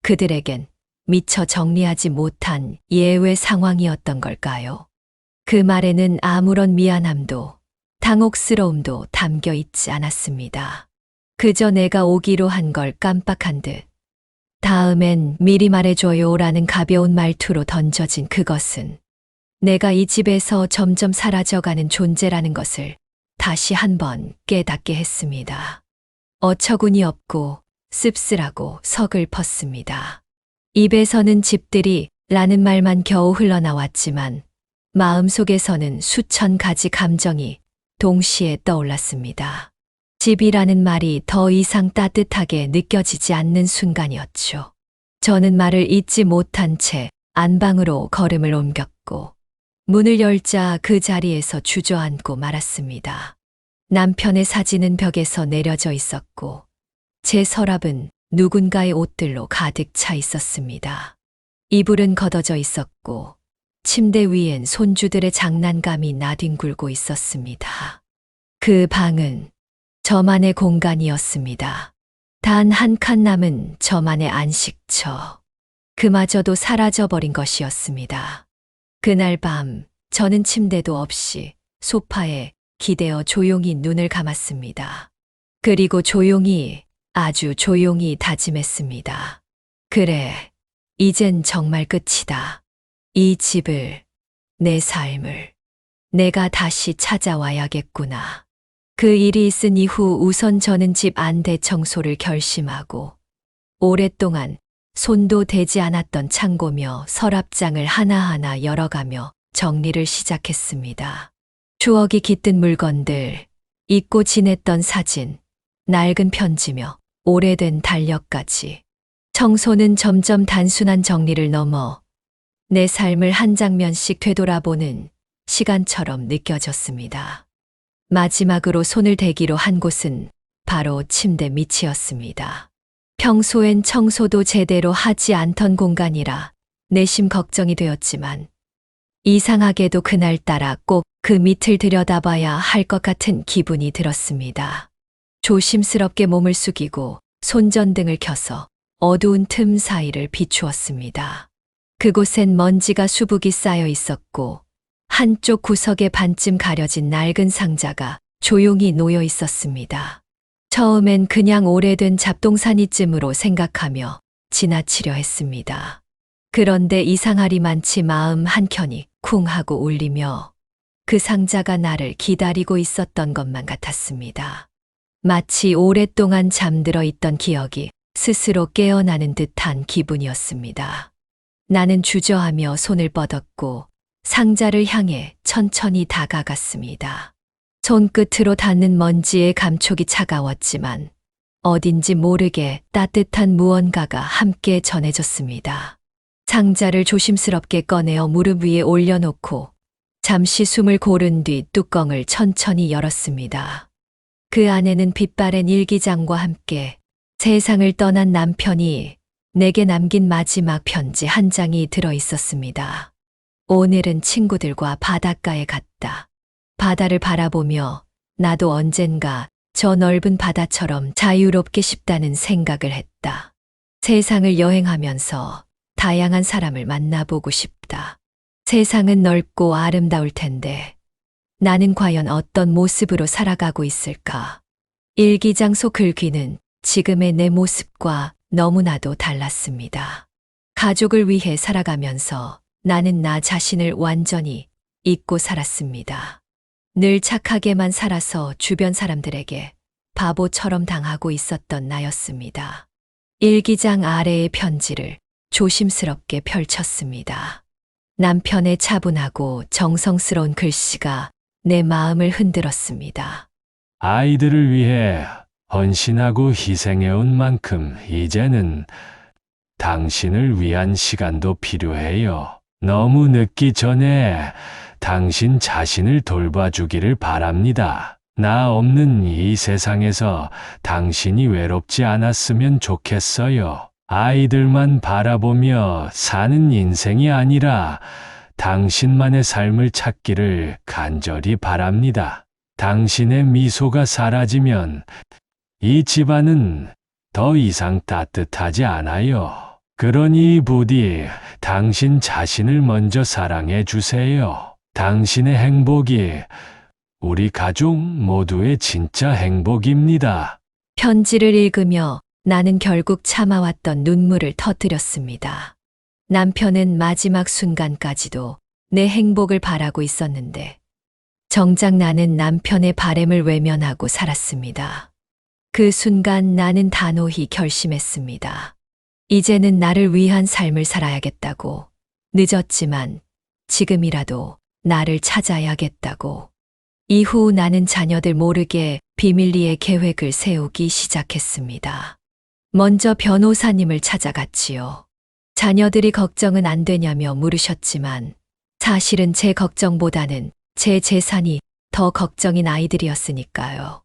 그들에겐 미처 정리하지 못한 예외 상황이었던 걸까요? 그 말에는 아무런 미안함도 당혹스러움도 담겨 있지 않았습니다. 그저 내가 오기로 한 걸 깜빡한 듯 다음엔 미리 말해줘요라는 가벼운 말투로 던져진 그것은 내가 이 집에서 점점 사라져가는 존재라는 것을 다시 한번 깨닫게 했습니다. 어처구니 없고 씁쓸하고 서글펐습니다. 입에서는 집들이 라는 말만 겨우 흘러나왔지만 마음속에서는 수천 가지 감정이 동시에 떠올랐습니다. 집이라는 말이 더 이상 따뜻하게 느껴지지 않는 순간이었죠. 저는 말을 잇지 못한 채 안방으로 걸음을 옮겼고 문을 열자 그 자리에서 주저앉고 말았습니다. 남편의 사진은 벽에서 내려져 있었고 제 서랍은 누군가의 옷들로 가득 차 있었습니다. 이불은 걷어져 있었고 침대 위엔 손주들의 장난감이 나뒹굴고 있었습니다. 그 방은 저만의 공간이었습니다. 단 한 칸 남은 저만의 안식처. 그마저도 사라져버린 것이었습니다. 그날 밤 저는 침대도 없이 소파에 기대어 조용히 눈을 감았습니다. 그리고 조용히, 아주 조용히 다짐했습니다. 그래, 이젠 정말 끝이다. 이 집을, 내 삶을 내가 다시 찾아와야겠구나. 그 일이 있은 이후 우선 저는 집 안대 청소를 결심하고 오랫동안 손도 대지 않았던 창고며 서랍장을 하나하나 열어가며 정리를 시작했습니다. 추억이 깃든 물건들, 잊고 지냈던 사진, 낡은 편지며 오래된 달력까지. 청소는 점점 단순한 정리를 넘어 내 삶을 한 장면씩 되돌아보는 시간처럼 느껴졌습니다. 마지막으로 손을 대기로 한 곳은 바로 침대 밑이었습니다. 평소엔 청소도 제대로 하지 않던 공간이라 내심 걱정이 되었지만 이상하게도 그날따라 꼭 그 밑을 들여다봐야 할 것 같은 기분이 들었습니다. 조심스럽게 몸을 숙이고 손전등을 켜서 어두운 틈 사이를 비추었습니다. 그곳엔 먼지가 수북이 쌓여 있었고 한쪽 구석에 반쯤 가려진 낡은 상자가 조용히 놓여 있었습니다. 처음엔 그냥 오래된 잡동사니쯤으로 생각하며 지나치려 했습니다. 그런데 이상하리만치 마음 한켠이 쿵 하고 울리며 그 상자가 나를 기다리고 있었던 것만 같았습니다. 마치 오랫동안 잠들어 있던 기억이 스스로 깨어나는 듯한 기분이었습니다. 나는 주저하며 손을 뻗었고 상자를 향해 천천히 다가갔습니다. 손끝으로 닿는 먼지의 감촉이 차가웠지만 어딘지 모르게 따뜻한 무언가가 함께 전해졌습니다. 상자를 조심스럽게 꺼내어 무릎 위에 올려놓고 잠시 숨을 고른 뒤 뚜껑을 천천히 열었습니다. 그 안에는 빛바랜 일기장과 함께 세상을 떠난 남편이 내게 남긴 마지막 편지 한 장이 들어 있었습니다. 오늘은 친구들과 바닷가에 갔다. 바다를 바라보며 나도 언젠가 저 넓은 바다처럼 자유롭게 싶다는 생각을 했다. 세상을 여행하면서 다양한 사람을 만나보고 싶다. 세상은 넓고 아름다울 텐데 나는 과연 어떤 모습으로 살아가고 있을까? 일기장 속 글귀는 지금의 내 모습과 너무나도 달랐습니다. 가족을 위해 살아가면서 나는 나 자신을 완전히 잊고 살았습니다. 늘 착하게만 살아서 주변 사람들에게 바보처럼 당하고 있었던 나였습니다. 일기장 아래의 편지를 조심스럽게 펼쳤습니다. 남편의 차분하고 정성스러운 글씨가 내 마음을 흔들었습니다. 아이들을 위해 헌신하고 희생해온 만큼 이제는 당신을 위한 시간도 필요해요. 너무 늦기 전에 당신 자신을 돌봐주기를 바랍니다. 나 없는 이 세상에서 당신이 외롭지 않았으면 좋겠어요. 아이들만 바라보며 사는 인생이 아니라 당신만의 삶을 찾기를 간절히 바랍니다. 당신의 미소가 사라지면 이 집안은 더 이상 따뜻하지 않아요. 그러니 부디 당신 자신을 먼저 사랑해 주세요. 당신의 행복이 우리 가족 모두의 진짜 행복입니다. 편지를 읽으며 나는 결국 참아왔던 눈물을 터뜨렸습니다. 남편은 마지막 순간까지도 내 행복을 바라고 있었는데 정작 나는 남편의 바램을 외면하고 살았습니다. 그 순간 나는 단호히 결심했습니다. 이제는 나를 위한 삶을 살아야겠다고. 늦었지만 지금이라도 나를 찾아야겠다고. 이후 나는 자녀들 모르게 비밀리에 계획을 세우기 시작했습니다. 먼저 변호사님을 찾아갔지요. 자녀들이 걱정은 안 되냐며 물으셨지만 사실은 제 걱정보다는 제 재산이 더 걱정인 아이들이었으니까요.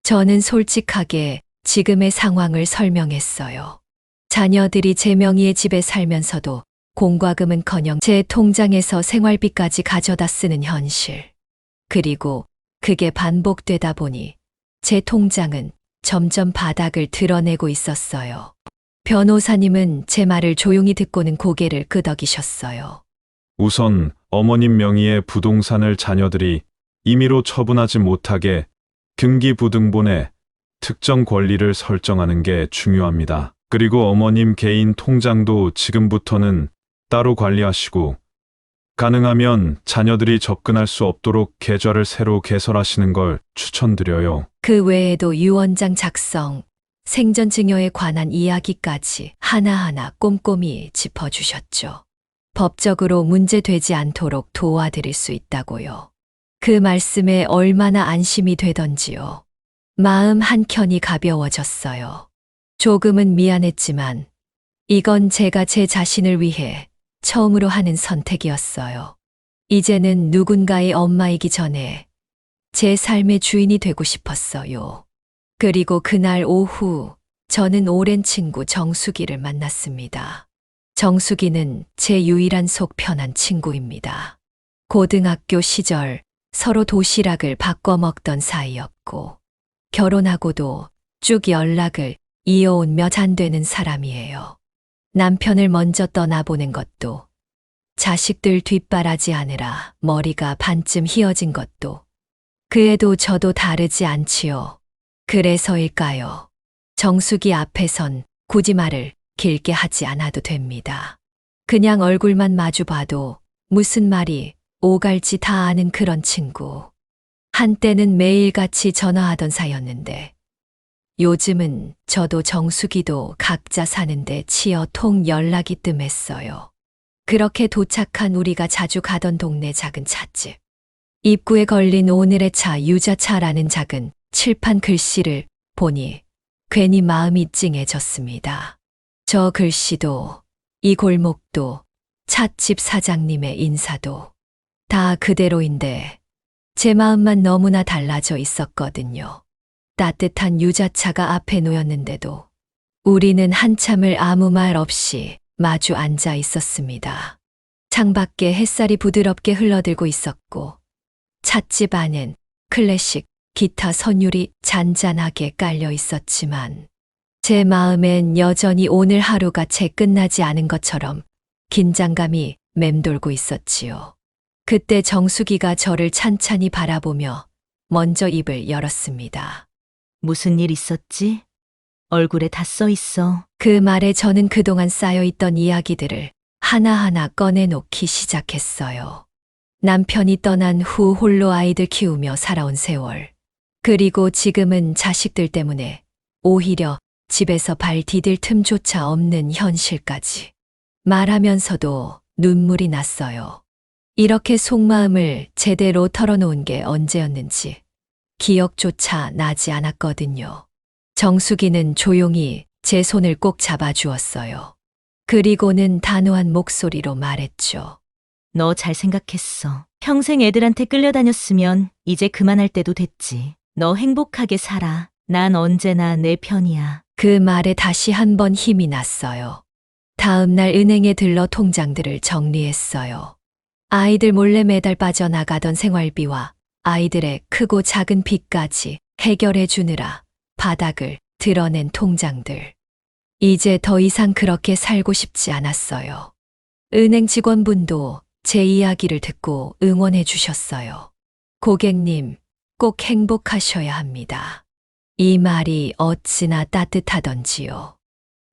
저는 솔직하게 지금의 상황을 설명했어요. 자녀들이 제 명의의 집에 살면서도 공과금은커녕 제 통장에서 생활비까지 가져다 쓰는 현실. 그리고 그게 반복되다 보니 제 통장은 점점 바닥을 드러내고 있었어요. 변호사님은 제 말을 조용히 듣고는 고개를 끄덕이셨어요. 우선 어머님 명의의 부동산을 자녀들이 임의로 처분하지 못하게 등기부등본에 특정 권리를 설정하는 게 중요합니다. 그리고 어머님 개인 통장도 지금부터는 따로 관리하시고 가능하면 자녀들이 접근할 수 없도록 계좌를 새로 개설하시는 걸 추천드려요. 그 외에도 유언장 작성, 생전 증여에 관한 이야기까지 하나하나 꼼꼼히 짚어주셨죠. 법적으로 문제되지 않도록 도와드릴 수 있다고요. 그 말씀에 얼마나 안심이 되던지요. 마음 한켠이 가벼워졌어요. 조금은 미안했지만 이건 제가 제 자신을 위해 처음으로 하는 선택이었어요. 이제는 누군가의 엄마이기 전에 제 삶의 주인이 되고 싶었어요. 그리고 그날 오후 저는 오랜 친구 정수기를 만났습니다. 정수기는 제 유일한 속 편한 친구입니다. 고등학교 시절 서로 도시락을 바꿔 먹던 사이였고 결혼하고도 쭉 연락을 이어온 몇 안 되는 사람이에요. 남편을 먼저 떠나보낸 것도, 자식들 뒷바라지 하느라 머리가 반쯤 휘어진 것도, 그애도 저도 다르지 않지요. 그래서일까요? 정수기 앞에선 굳이 말을 길게 하지 않아도 됩니다. 그냥 얼굴만 마주 봐도 무슨 말이 오갈지 다 아는 그런 친구. 한때는 매일같이 전화하던 사이였는데 요즘은 저도 정수기도 각자 사는데 치여 통 연락이 뜸했어요. 그렇게 도착한 우리가 자주 가던 동네 작은 찻집. 입구에 걸린 오늘의 차 유자차라는 작은 칠판 글씨를 보니 괜히 마음이 찡해졌습니다. 저 글씨도, 이 골목도, 찻집 사장님의 인사도 다 그대로인데 제 마음만 너무나 달라져 있었거든요. 따뜻한 유자차가 앞에 놓였는데도 우리는 한참을 아무 말 없이 마주 앉아 있었습니다. 창밖에 햇살이 부드럽게 흘러들고 있었고 찻집 안엔 클래식 기타 선율이 잔잔하게 깔려 있었지만 제 마음엔 여전히 오늘 하루가 채 끝나지 않은 것처럼 긴장감이 맴돌고 있었지요. 그때 정수기가 저를 찬찬히 바라보며 먼저 입을 열었습니다. 무슨 일 있었지? 얼굴에 다 써 있어. 그 말에 저는 그동안 쌓여있던 이야기들을 하나하나 꺼내놓기 시작했어요. 남편이 떠난 후 홀로 아이들 키우며 살아온 세월. 그리고 지금은 자식들 때문에 오히려 집에서 발 디딜 틈조차 없는 현실까지. 말하면서도 눈물이 났어요. 이렇게 속마음을 제대로 털어놓은 게 언제였는지 기억조차 나지 않았거든요. 정수기는 조용히 제 손을 꼭 잡아주었어요. 그리고는 단호한 목소리로 말했죠. 너 잘 생각했어. 평생 애들한테 끌려다녔으면 이제 그만할 때도 됐지. 너 행복하게 살아. 난 언제나 내 편이야. 그 말에 다시 한번 힘이 났어요. 다음 날 은행에 들러 통장들을 정리했어요. 아이들 몰래 매달 빠져나가던 생활비와 아이들의 크고 작은 빚까지 해결해 주느라 바닥을 드러낸 통장들. 이제 더 이상 그렇게 살고 싶지 않았어요. 은행 직원분도 제 이야기를 듣고 응원해 주셨어요. 고객님, 꼭 행복하셔야 합니다. 이 말이 어찌나 따뜻하던지요.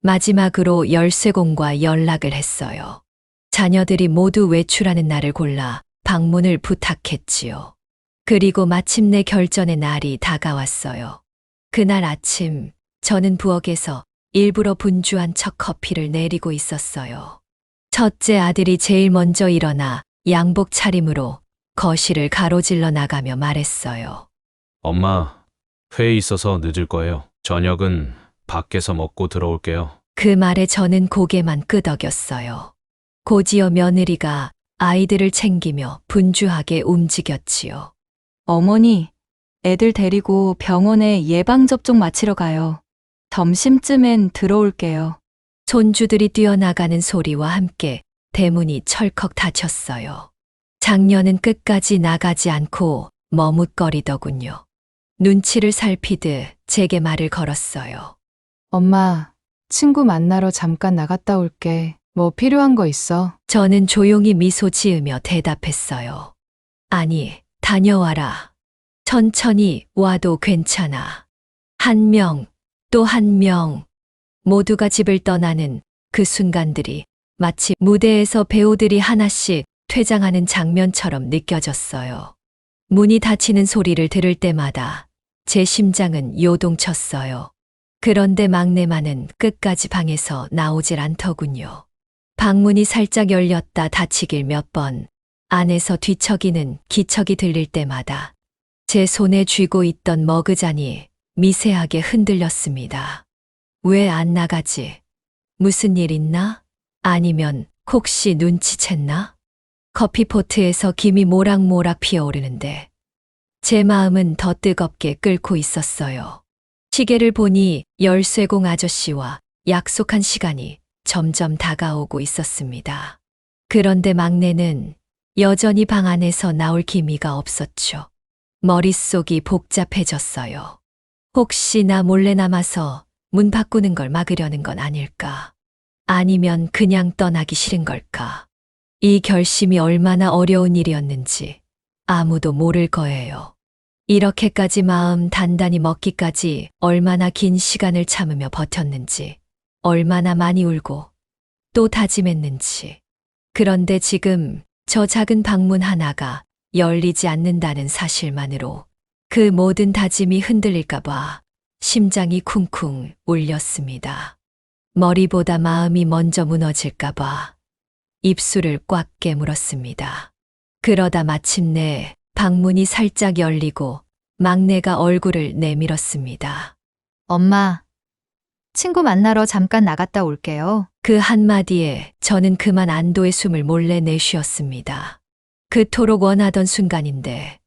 마지막으로 열쇠공과 연락을 했어요. 자녀들이 모두 외출하는 날을 골라 방문을 부탁했지요. 그리고 마침내 결전의 날이 다가왔어요. 그날 아침 저는 부엌에서 일부러 분주한 첫 커피를 내리고 있었어요. 첫째 아들이 제일 먼저 일어나 양복 차림으로 거실을 가로질러 나가며 말했어요. 엄마, 회의 있어서 늦을 거예요. 저녁은 밖에서 먹고 들어올게요. 그 말에 저는 고개만 끄덕였어요. 곧이어 며느리가 아이들을 챙기며 분주하게 움직였지요. 어머니, 애들 데리고 병원에 예방접종 마치러 가요. 점심쯤엔 들어올게요. 손주들이 뛰어나가는 소리와 함께 대문이 철컥 닫혔어요. 장녀는 끝까지 나가지 않고 머뭇거리더군요. 눈치를 살피듯 제게 말을 걸었어요. 엄마, 친구 만나러 잠깐 나갔다 올게. 뭐 필요한 거 있어? 저는 조용히 미소 지으며 대답했어요. 아니, 다녀와라. 천천히 와도 괜찮아. 한 명, 또 한 명. 모두가 집을 떠나는 그 순간들이 마치 무대에서 배우들이 하나씩 퇴장하는 장면처럼 느껴졌어요. 문이 닫히는 소리를 들을 때마다 제 심장은 요동쳤어요. 그런데 막내만은 끝까지 방에서 나오질 않더군요. 방문이 살짝 열렸다 닫히길 몇 번, 안에서 뒤척이는 기척이 들릴 때마다 제 손에 쥐고 있던 머그잔이 미세하게 흔들렸습니다. 왜 안 나가지? 무슨 일 있나? 아니면 혹시 눈치챘나? 커피포트에서 김이 모락모락 피어오르는데 제 마음은 더 뜨겁게 끓고 있었어요. 시계를 보니 열쇠공 아저씨와 약속한 시간이 점점 다가오고 있었습니다. 그런데 막내는 여전히 방 안에서 나올 기미가 없었죠. 머릿속이 복잡해졌어요. 혹시 나 몰래 남아서 문 바꾸는 걸 막으려는 건 아닐까? 아니면 그냥 떠나기 싫은 걸까? 이 결심이 얼마나 어려운 일이었는지 아무도 모를 거예요. 이렇게까지 마음 단단히 먹기까지 얼마나 긴 시간을 참으며 버텼는지, 얼마나 많이 울고 또 다짐했는지. 그런데 지금 저 작은 방문 하나가 열리지 않는다는 사실만으로 그 모든 다짐이 흔들릴까봐 심장이 쿵쿵 울렸습니다. 머리보다 마음이 먼저 무너질까봐 입술을 꽉 깨물었습니다. 그러다 마침내 방문이 살짝 열리고 막내가 얼굴을 내밀었습니다. 엄마, 친구 만나러 잠깐 나갔다 올게요. 그 한마디에 저는 그만 안도의 숨을 몰래 내쉬었습니다. 그토록 원하던 순간인데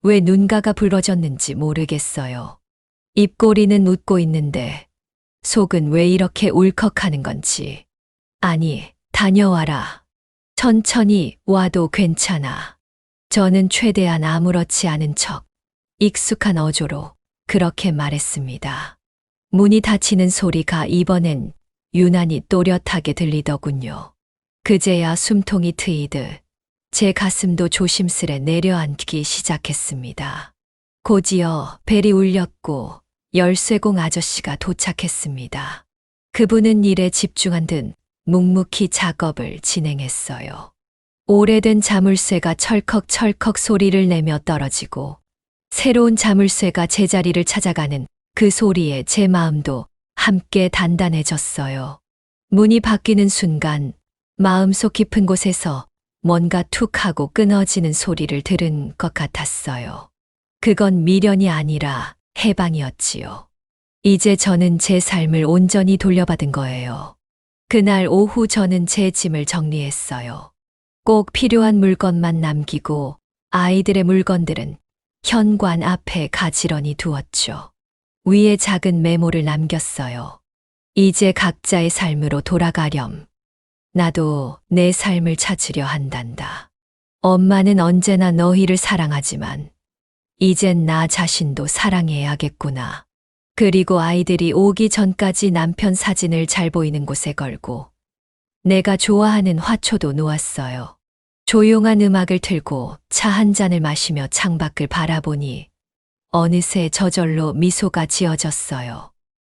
왜 눈가가 붉어졌는지 모르겠어요. 입꼬리는 웃고 있는데 속은 왜 이렇게 울컥하는 건지. 아니, 다녀와라. 천천히 와도 괜찮아. 저는 최대한 아무렇지 않은 척 익숙한 어조로 그렇게 말했습니다. 문이 닫히는 소리가 이번엔 유난히 또렷하게 들리더군요. 그제야 숨통이 트이듯 제 가슴도 조심스레 내려앉기 시작했습니다. 곧이어 벨이 울렸고 열쇠공 아저씨가 도착했습니다. 그분은 일에 집중한 듯 묵묵히 작업을 진행했어요. 오래된 자물쇠가 철컥철컥 소리를 내며 떨어지고 새로운 자물쇠가 제자리를 찾아가는 그 소리에 제 마음도 함께 단단해졌어요. 문이 바뀌는 순간 마음속 깊은 곳에서 뭔가 툭 하고 끊어지는 소리를 들은 것 같았어요. 그건 미련이 아니라 해방이었지요. 이제 저는 제 삶을 온전히 돌려받은 거예요. 그날 오후 저는 제 짐을 정리했어요. 꼭 필요한 물건만 남기고 아이들의 물건들은 현관 앞에 가지런히 두었죠. 위에 작은 메모를 남겼어요. 이제 각자의 삶으로 돌아가렴. 나도 내 삶을 찾으려 한단다. 엄마는 언제나 너희를 사랑하지만 이젠 나 자신도 사랑해야겠구나. 그리고 아이들이 오기 전까지 남편 사진을 잘 보이는 곳에 걸고 내가 좋아하는 화초도 놓았어요. 조용한 음악을 틀고 차 한 잔을 마시며 창밖을 바라보니 어느새 저절로 미소가 지어졌어요.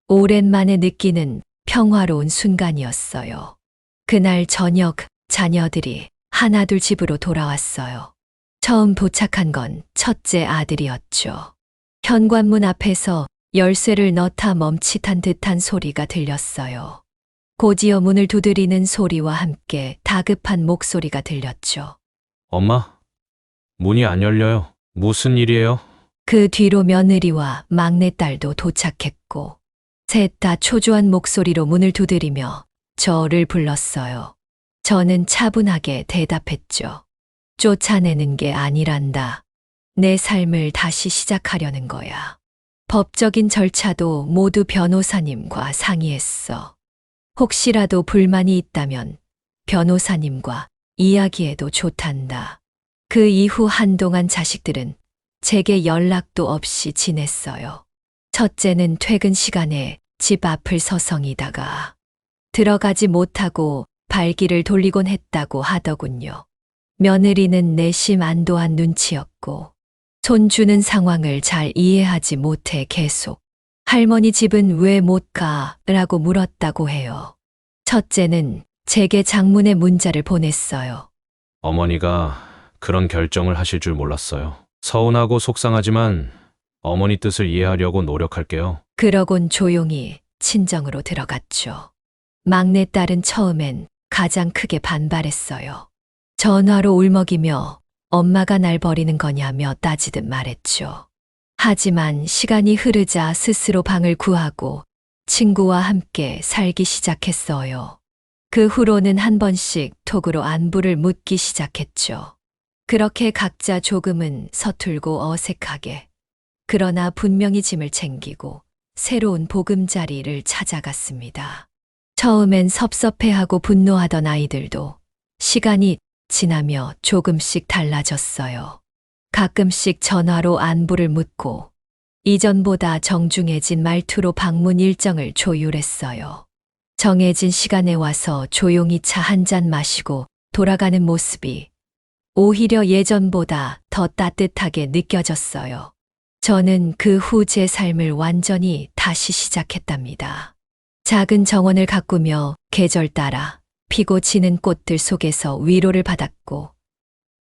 오랜만에 느끼는 평화로운 순간이었어요. 그날 저녁 자녀들이 하나둘 집으로 돌아왔어요. 처음 도착한 건 첫째 아들이었죠. 현관문 앞에서 열쇠를 넣다 멈칫한 듯한 소리가 들렸어요. 곧이어 문을 두드리는 소리와 함께 다급한 목소리가 들렸죠. 엄마, 문이 안 열려요. 무슨 일이에요? 그 뒤로 며느리와 막내딸도 도착했고 셋 다 초조한 목소리로 문을 두드리며 저를 불렀어요. 저는 차분하게 대답했죠. 쫓아내는 게 아니란다. 내 삶을 다시 시작하려는 거야. 법적인 절차도 모두 변호사님과 상의했어. 혹시라도 불만이 있다면 변호사님과 이야기해도 좋단다. 그 이후 한동안 자식들은 제게 연락도 없이 지냈어요. 첫째는 퇴근 시간에 집 앞을 서성이다가 들어가지 못하고 발길을 돌리곤 했다고 하더군요. 며느리는 내심 안도한 눈치였고 손주는 상황을 잘 이해하지 못해 계속 할머니 집은 왜 못 가? 라고 물었다고 해요. 첫째는 제게 장문의 문자를 보냈어요. 어머니가 그런 결정을 하실 줄 몰랐어요. 서운하고 속상하지만 어머니 뜻을 이해하려고 노력할게요. 그러곤 조용히 친정으로 들어갔죠. 막내딸은 처음엔 가장 크게 반발했어요. 전화로 울먹이며 엄마가 날 버리는 거냐며 따지듯 말했죠. 하지만 시간이 흐르자 스스로 방을 구하고 친구와 함께 살기 시작했어요. 그 후로는 한 번씩 톡으로 안부를 묻기 시작했죠. 그렇게 각자 조금은 서툴고 어색하게, 그러나 분명히 짐을 챙기고 새로운 보금자리를 찾아갔습니다. 처음엔 섭섭해하고 분노하던 아이들도 시간이 지나며 조금씩 달라졌어요. 가끔씩 전화로 안부를 묻고 이전보다 정중해진 말투로 방문 일정을 조율했어요. 정해진 시간에 와서 조용히 차 한 잔 마시고 돌아가는 모습이 오히려 예전보다 더 따뜻하게 느껴졌어요. 저는 그 후 제 삶을 완전히 다시 시작했답니다. 작은 정원을 가꾸며 계절 따라 피고 지는 꽃들 속에서 위로를 받았고,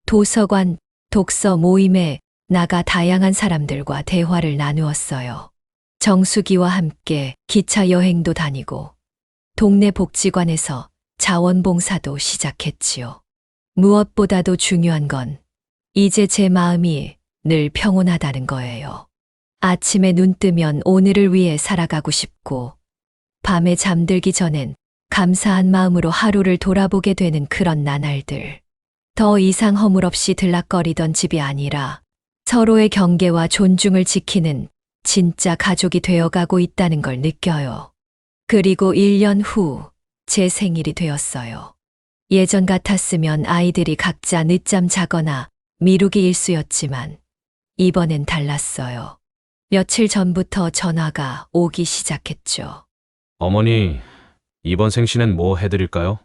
도서관, 독서 모임에 나가 다양한 사람들과 대화를 나누었어요. 정수기와 함께 기차 여행도 다니고, 동네 복지관에서 자원봉사도 시작했지요. 무엇보다도 중요한 건 이제 제 마음이 늘 평온하다는 거예요. 아침에 눈 뜨면 오늘을 위해 살아가고 싶고, 밤에 잠들기 전엔 감사한 마음으로 하루를 돌아보게 되는 그런 나날들. 더 이상 허물없이 들락거리던 집이 아니라 서로의 경계와 존중을 지키는 진짜 가족이 되어가고 있다는 걸 느껴요. 그리고 1년 후 제 생일이 되었어요. 예전 같았으면 아이들이 각자 늦잠 자거나 미루기 일쑤였지만 이번엔 달랐어요. 며칠 전부터 전화가 오기 시작했죠. 어머니, 이번 생신엔 뭐 해드릴까요?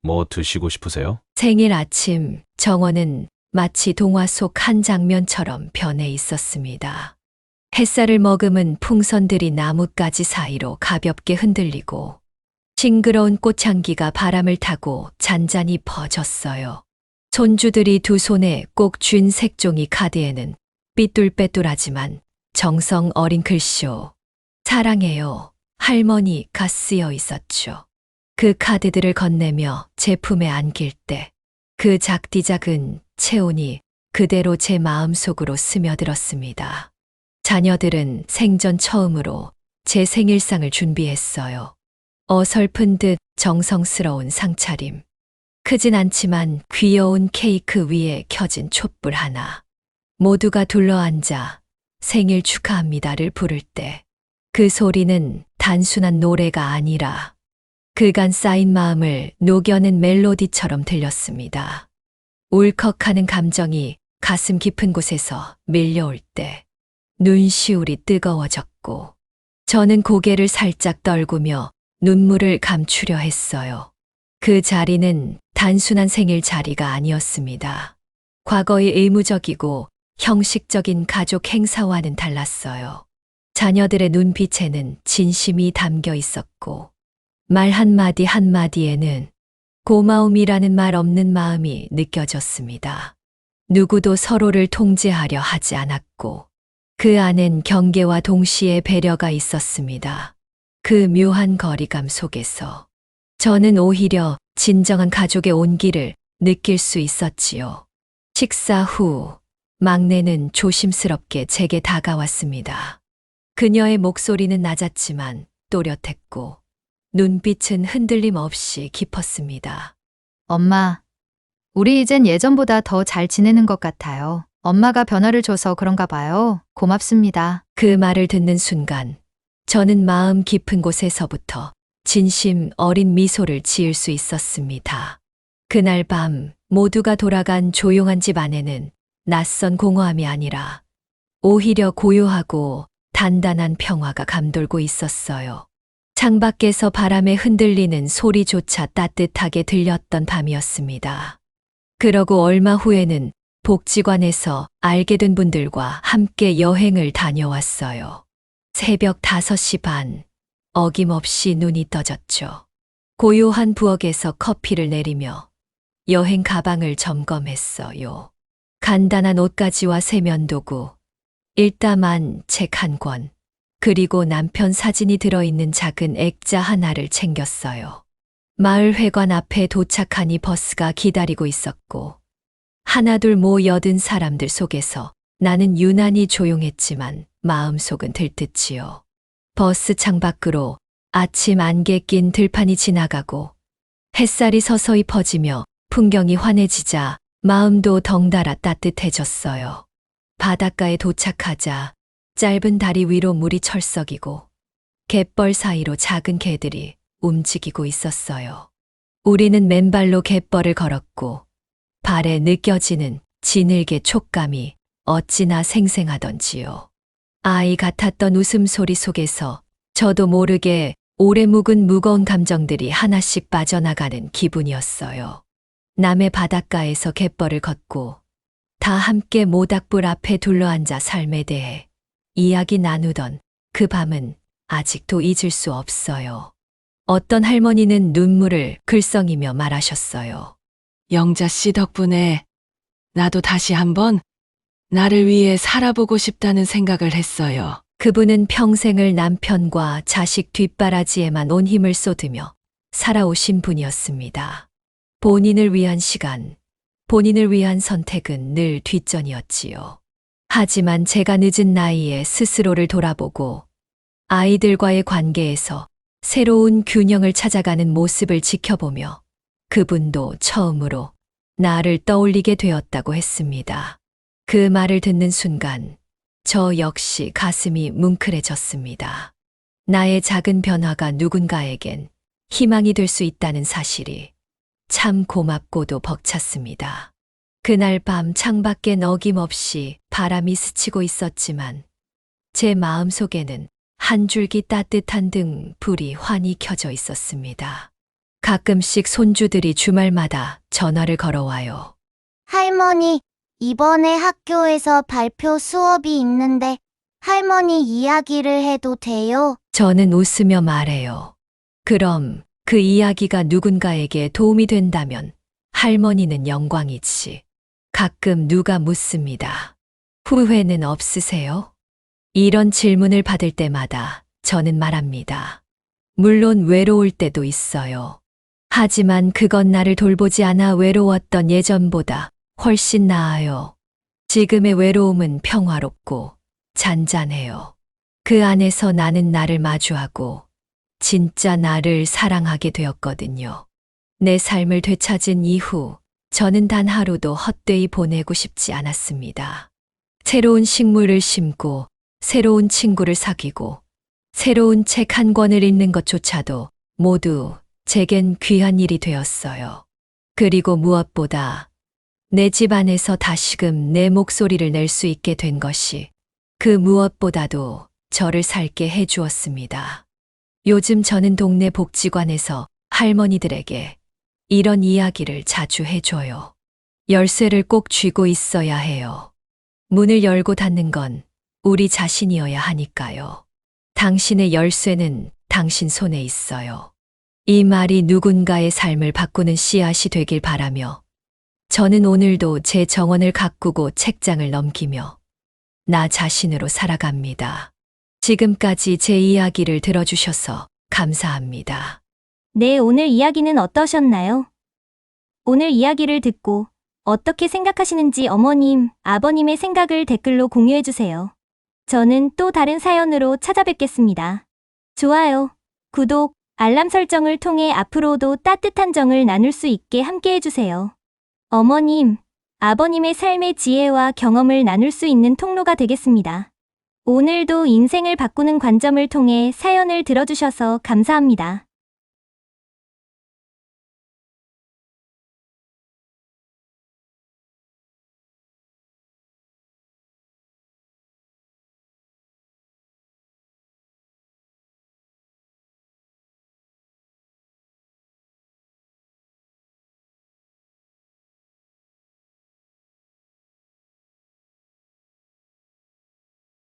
뭐 드시고 싶으세요? 생일 아침 정원은 마치 동화 속 한 장면처럼 변해 있었습니다. 햇살을 머금은 풍선들이 나뭇가지 사이로 가볍게 흔들리고 싱그러운 꽃향기가 바람을 타고 잔잔히 퍼졌어요. 손주들이 두 손에 꼭 쥔 색종이 카드에는 삐뚤빼뚤하지만 정성 어린 글씨로 사랑해요, 할머니가 쓰여 있었죠. 그 카드들을 건네며 제 품에 안길 때 그 작디작은 체온이 그대로 제 마음속으로 스며들었습니다. 자녀들은 생전 처음으로 제 생일상을 준비했어요. 어설픈 듯 정성스러운 상차림. 크진 않지만 귀여운 케이크 위에 켜진 촛불 하나. 모두가 둘러앉아 생일 축하합니다를 부를 때 그 소리는 단순한 노래가 아니라 그간 쌓인 마음을 녹여낸 멜로디처럼 들렸습니다. 울컥하는 감정이 가슴 깊은 곳에서 밀려올 때 눈시울이 뜨거워졌고 저는 고개를 살짝 떨구며 눈물을 감추려 했어요. 그 자리는 단순한 생일 자리가 아니었습니다. 과거의 의무적이고 형식적인 가족 행사와는 달랐어요. 자녀들의 눈빛에는 진심이 담겨 있었고 말 한마디 한마디에는 고마움이라는 말 없는 마음이 느껴졌습니다. 누구도 서로를 통제하려 하지 않았고 그 안엔 경계와 동시에 배려가 있었습니다. 그 묘한 거리감 속에서 저는 오히려 진정한 가족의 온기를 느낄 수 있었지요. 식사 후 막내는 조심스럽게 제게 다가왔습니다. 그녀의 목소리는 낮았지만 또렷했고 눈빛은 흔들림 없이 깊었습니다. 엄마, 우리 이젠 예전보다 더 잘 지내는 것 같아요. 엄마가 변화를 줘서 그런가 봐요. 고맙습니다. 그 말을 듣는 순간 저는 마음 깊은 곳에서부터 진심 어린 미소를 지을 수 있었습니다. 그날 밤 모두가 돌아간 조용한 집 안에는 낯선 공허함이 아니라 오히려 고요하고 단단한 평화가 감돌고 있었어요. 창밖에서 바람에 흔들리는 소리조차 따뜻하게 들렸던 밤이었습니다. 그러고 얼마 후에는 복지관에서 알게 된 분들과 함께 여행을 다녀왔어요. 새벽 5시 반, 어김없이 눈이 떠졌죠. 고요한 부엌에서 커피를 내리며 여행 가방을 점검했어요. 간단한 옷가지와 세면도구, 일담한 책 한 권, 그리고 남편 사진이 들어있는 작은 액자 하나를 챙겼어요. 마을회관 앞에 도착하니 버스가 기다리고 있었고 하나둘 모여든 사람들 속에서 나는 유난히 조용했지만 마음속은 들뜨지요. 버스 창밖으로 아침 안개 낀 들판이 지나가고 햇살이 서서히 퍼지며 풍경이 환해지자 마음도 덩달아 따뜻해졌어요. 바닷가에 도착하자 짧은 다리 위로 물이 철썩이고 갯벌 사이로 작은 개들이 움직이고 있었어요. 우리는 맨발로 갯벌을 걸었고 발에 느껴지는 진흙의 촉감이 어찌나 생생하던지요. 아이 같았던 웃음소리 속에서 저도 모르게 오래 묵은 무거운 감정들이 하나씩 빠져나가는 기분이었어요. 남해 바닷가에서 갯벌을 걷고 다 함께 모닥불 앞에 둘러앉아 삶에 대해 이야기 나누던 그 밤은 아직도 잊을 수 없어요. 어떤 할머니는 눈물을 글썽이며 말하셨어요. 영자 씨 덕분에 나도 다시 한번 나를 위해 살아보고 싶다는 생각을 했어요. 그분은 평생을 남편과 자식 뒷바라지에만 온 힘을 쏟으며 살아오신 분이었습니다. 본인을 위한 시간, 본인을 위한 선택은 늘 뒷전이었지요. 하지만 제가 늦은 나이에 스스로를 돌아보고 아이들과의 관계에서 새로운 균형을 찾아가는 모습을 지켜보며 그분도 처음으로 나를 떠올리게 되었다고 했습니다. 그 말을 듣는 순간 저 역시 가슴이 뭉클해졌습니다. 나의 작은 변화가 누군가에겐 희망이 될 수 있다는 사실이 참 고맙고도 벅찼습니다. 그날 밤 창밖엔 어김없이 바람이 스치고 있었지만 제 마음속에는 한 줄기 따뜻한 등 불이 환히 켜져 있었습니다. 가끔씩 손주들이 주말마다 전화를 걸어와요. 할머니, 이번에 학교에서 발표 수업이 있는데 할머니 이야기를 해도 돼요? 저는 웃으며 말해요. 그럼 그 이야기가 누군가에게 도움이 된다면 할머니는 영광이지. 가끔 누가 묻습니다. 후회는 없으세요? 이런 질문을 받을 때마다 저는 말합니다. 물론 외로울 때도 있어요. 하지만 그건 나를 돌보지 않아 외로웠던 예전보다 훨씬 나아요. 지금의 외로움은 평화롭고 잔잔해요. 그 안에서 나는 나를 마주하고 진짜 나를 사랑하게 되었거든요. 내 삶을 되찾은 이후 저는 단 하루도 헛되이 보내고 싶지 않았습니다. 새로운 식물을 심고 새로운 친구를 사귀고 새로운 책 한 권을 읽는 것조차도 모두 제겐 귀한 일이 되었어요. 그리고 무엇보다 내 집 안에서 다시금 내 목소리를 낼 수 있게 된 것이 그 무엇보다도 저를 살게 해주었습니다. 요즘 저는 동네 복지관에서 할머니들에게 이런 이야기를 자주 해줘요. 열쇠를 꼭 쥐고 있어야 해요. 문을 열고 닫는 건 우리 자신이어야 하니까요. 당신의 열쇠는 당신 손에 있어요. 이 말이 누군가의 삶을 바꾸는 씨앗이 되길 바라며 저는 오늘도 제 정원을 가꾸고 책장을 넘기며 나 자신으로 살아갑니다. 지금까지 제 이야기를 들어주셔서 감사합니다. 네, 오늘 이야기는 어떠셨나요? 오늘 이야기를 듣고 어떻게 생각하시는지 어머님, 아버님의 생각을 댓글로 공유해주세요. 저는 또 다른 사연으로 찾아뵙겠습니다. 좋아요, 구독, 알람 설정을 통해 앞으로도 따뜻한 정을 나눌 수 있게 함께 해주세요. 어머님, 아버님의 삶의 지혜와 경험을 나눌 수 있는 통로가 되겠습니다. 오늘도 인생을 바꾸는 관점을 통해 사연을 들어주셔서 감사합니다.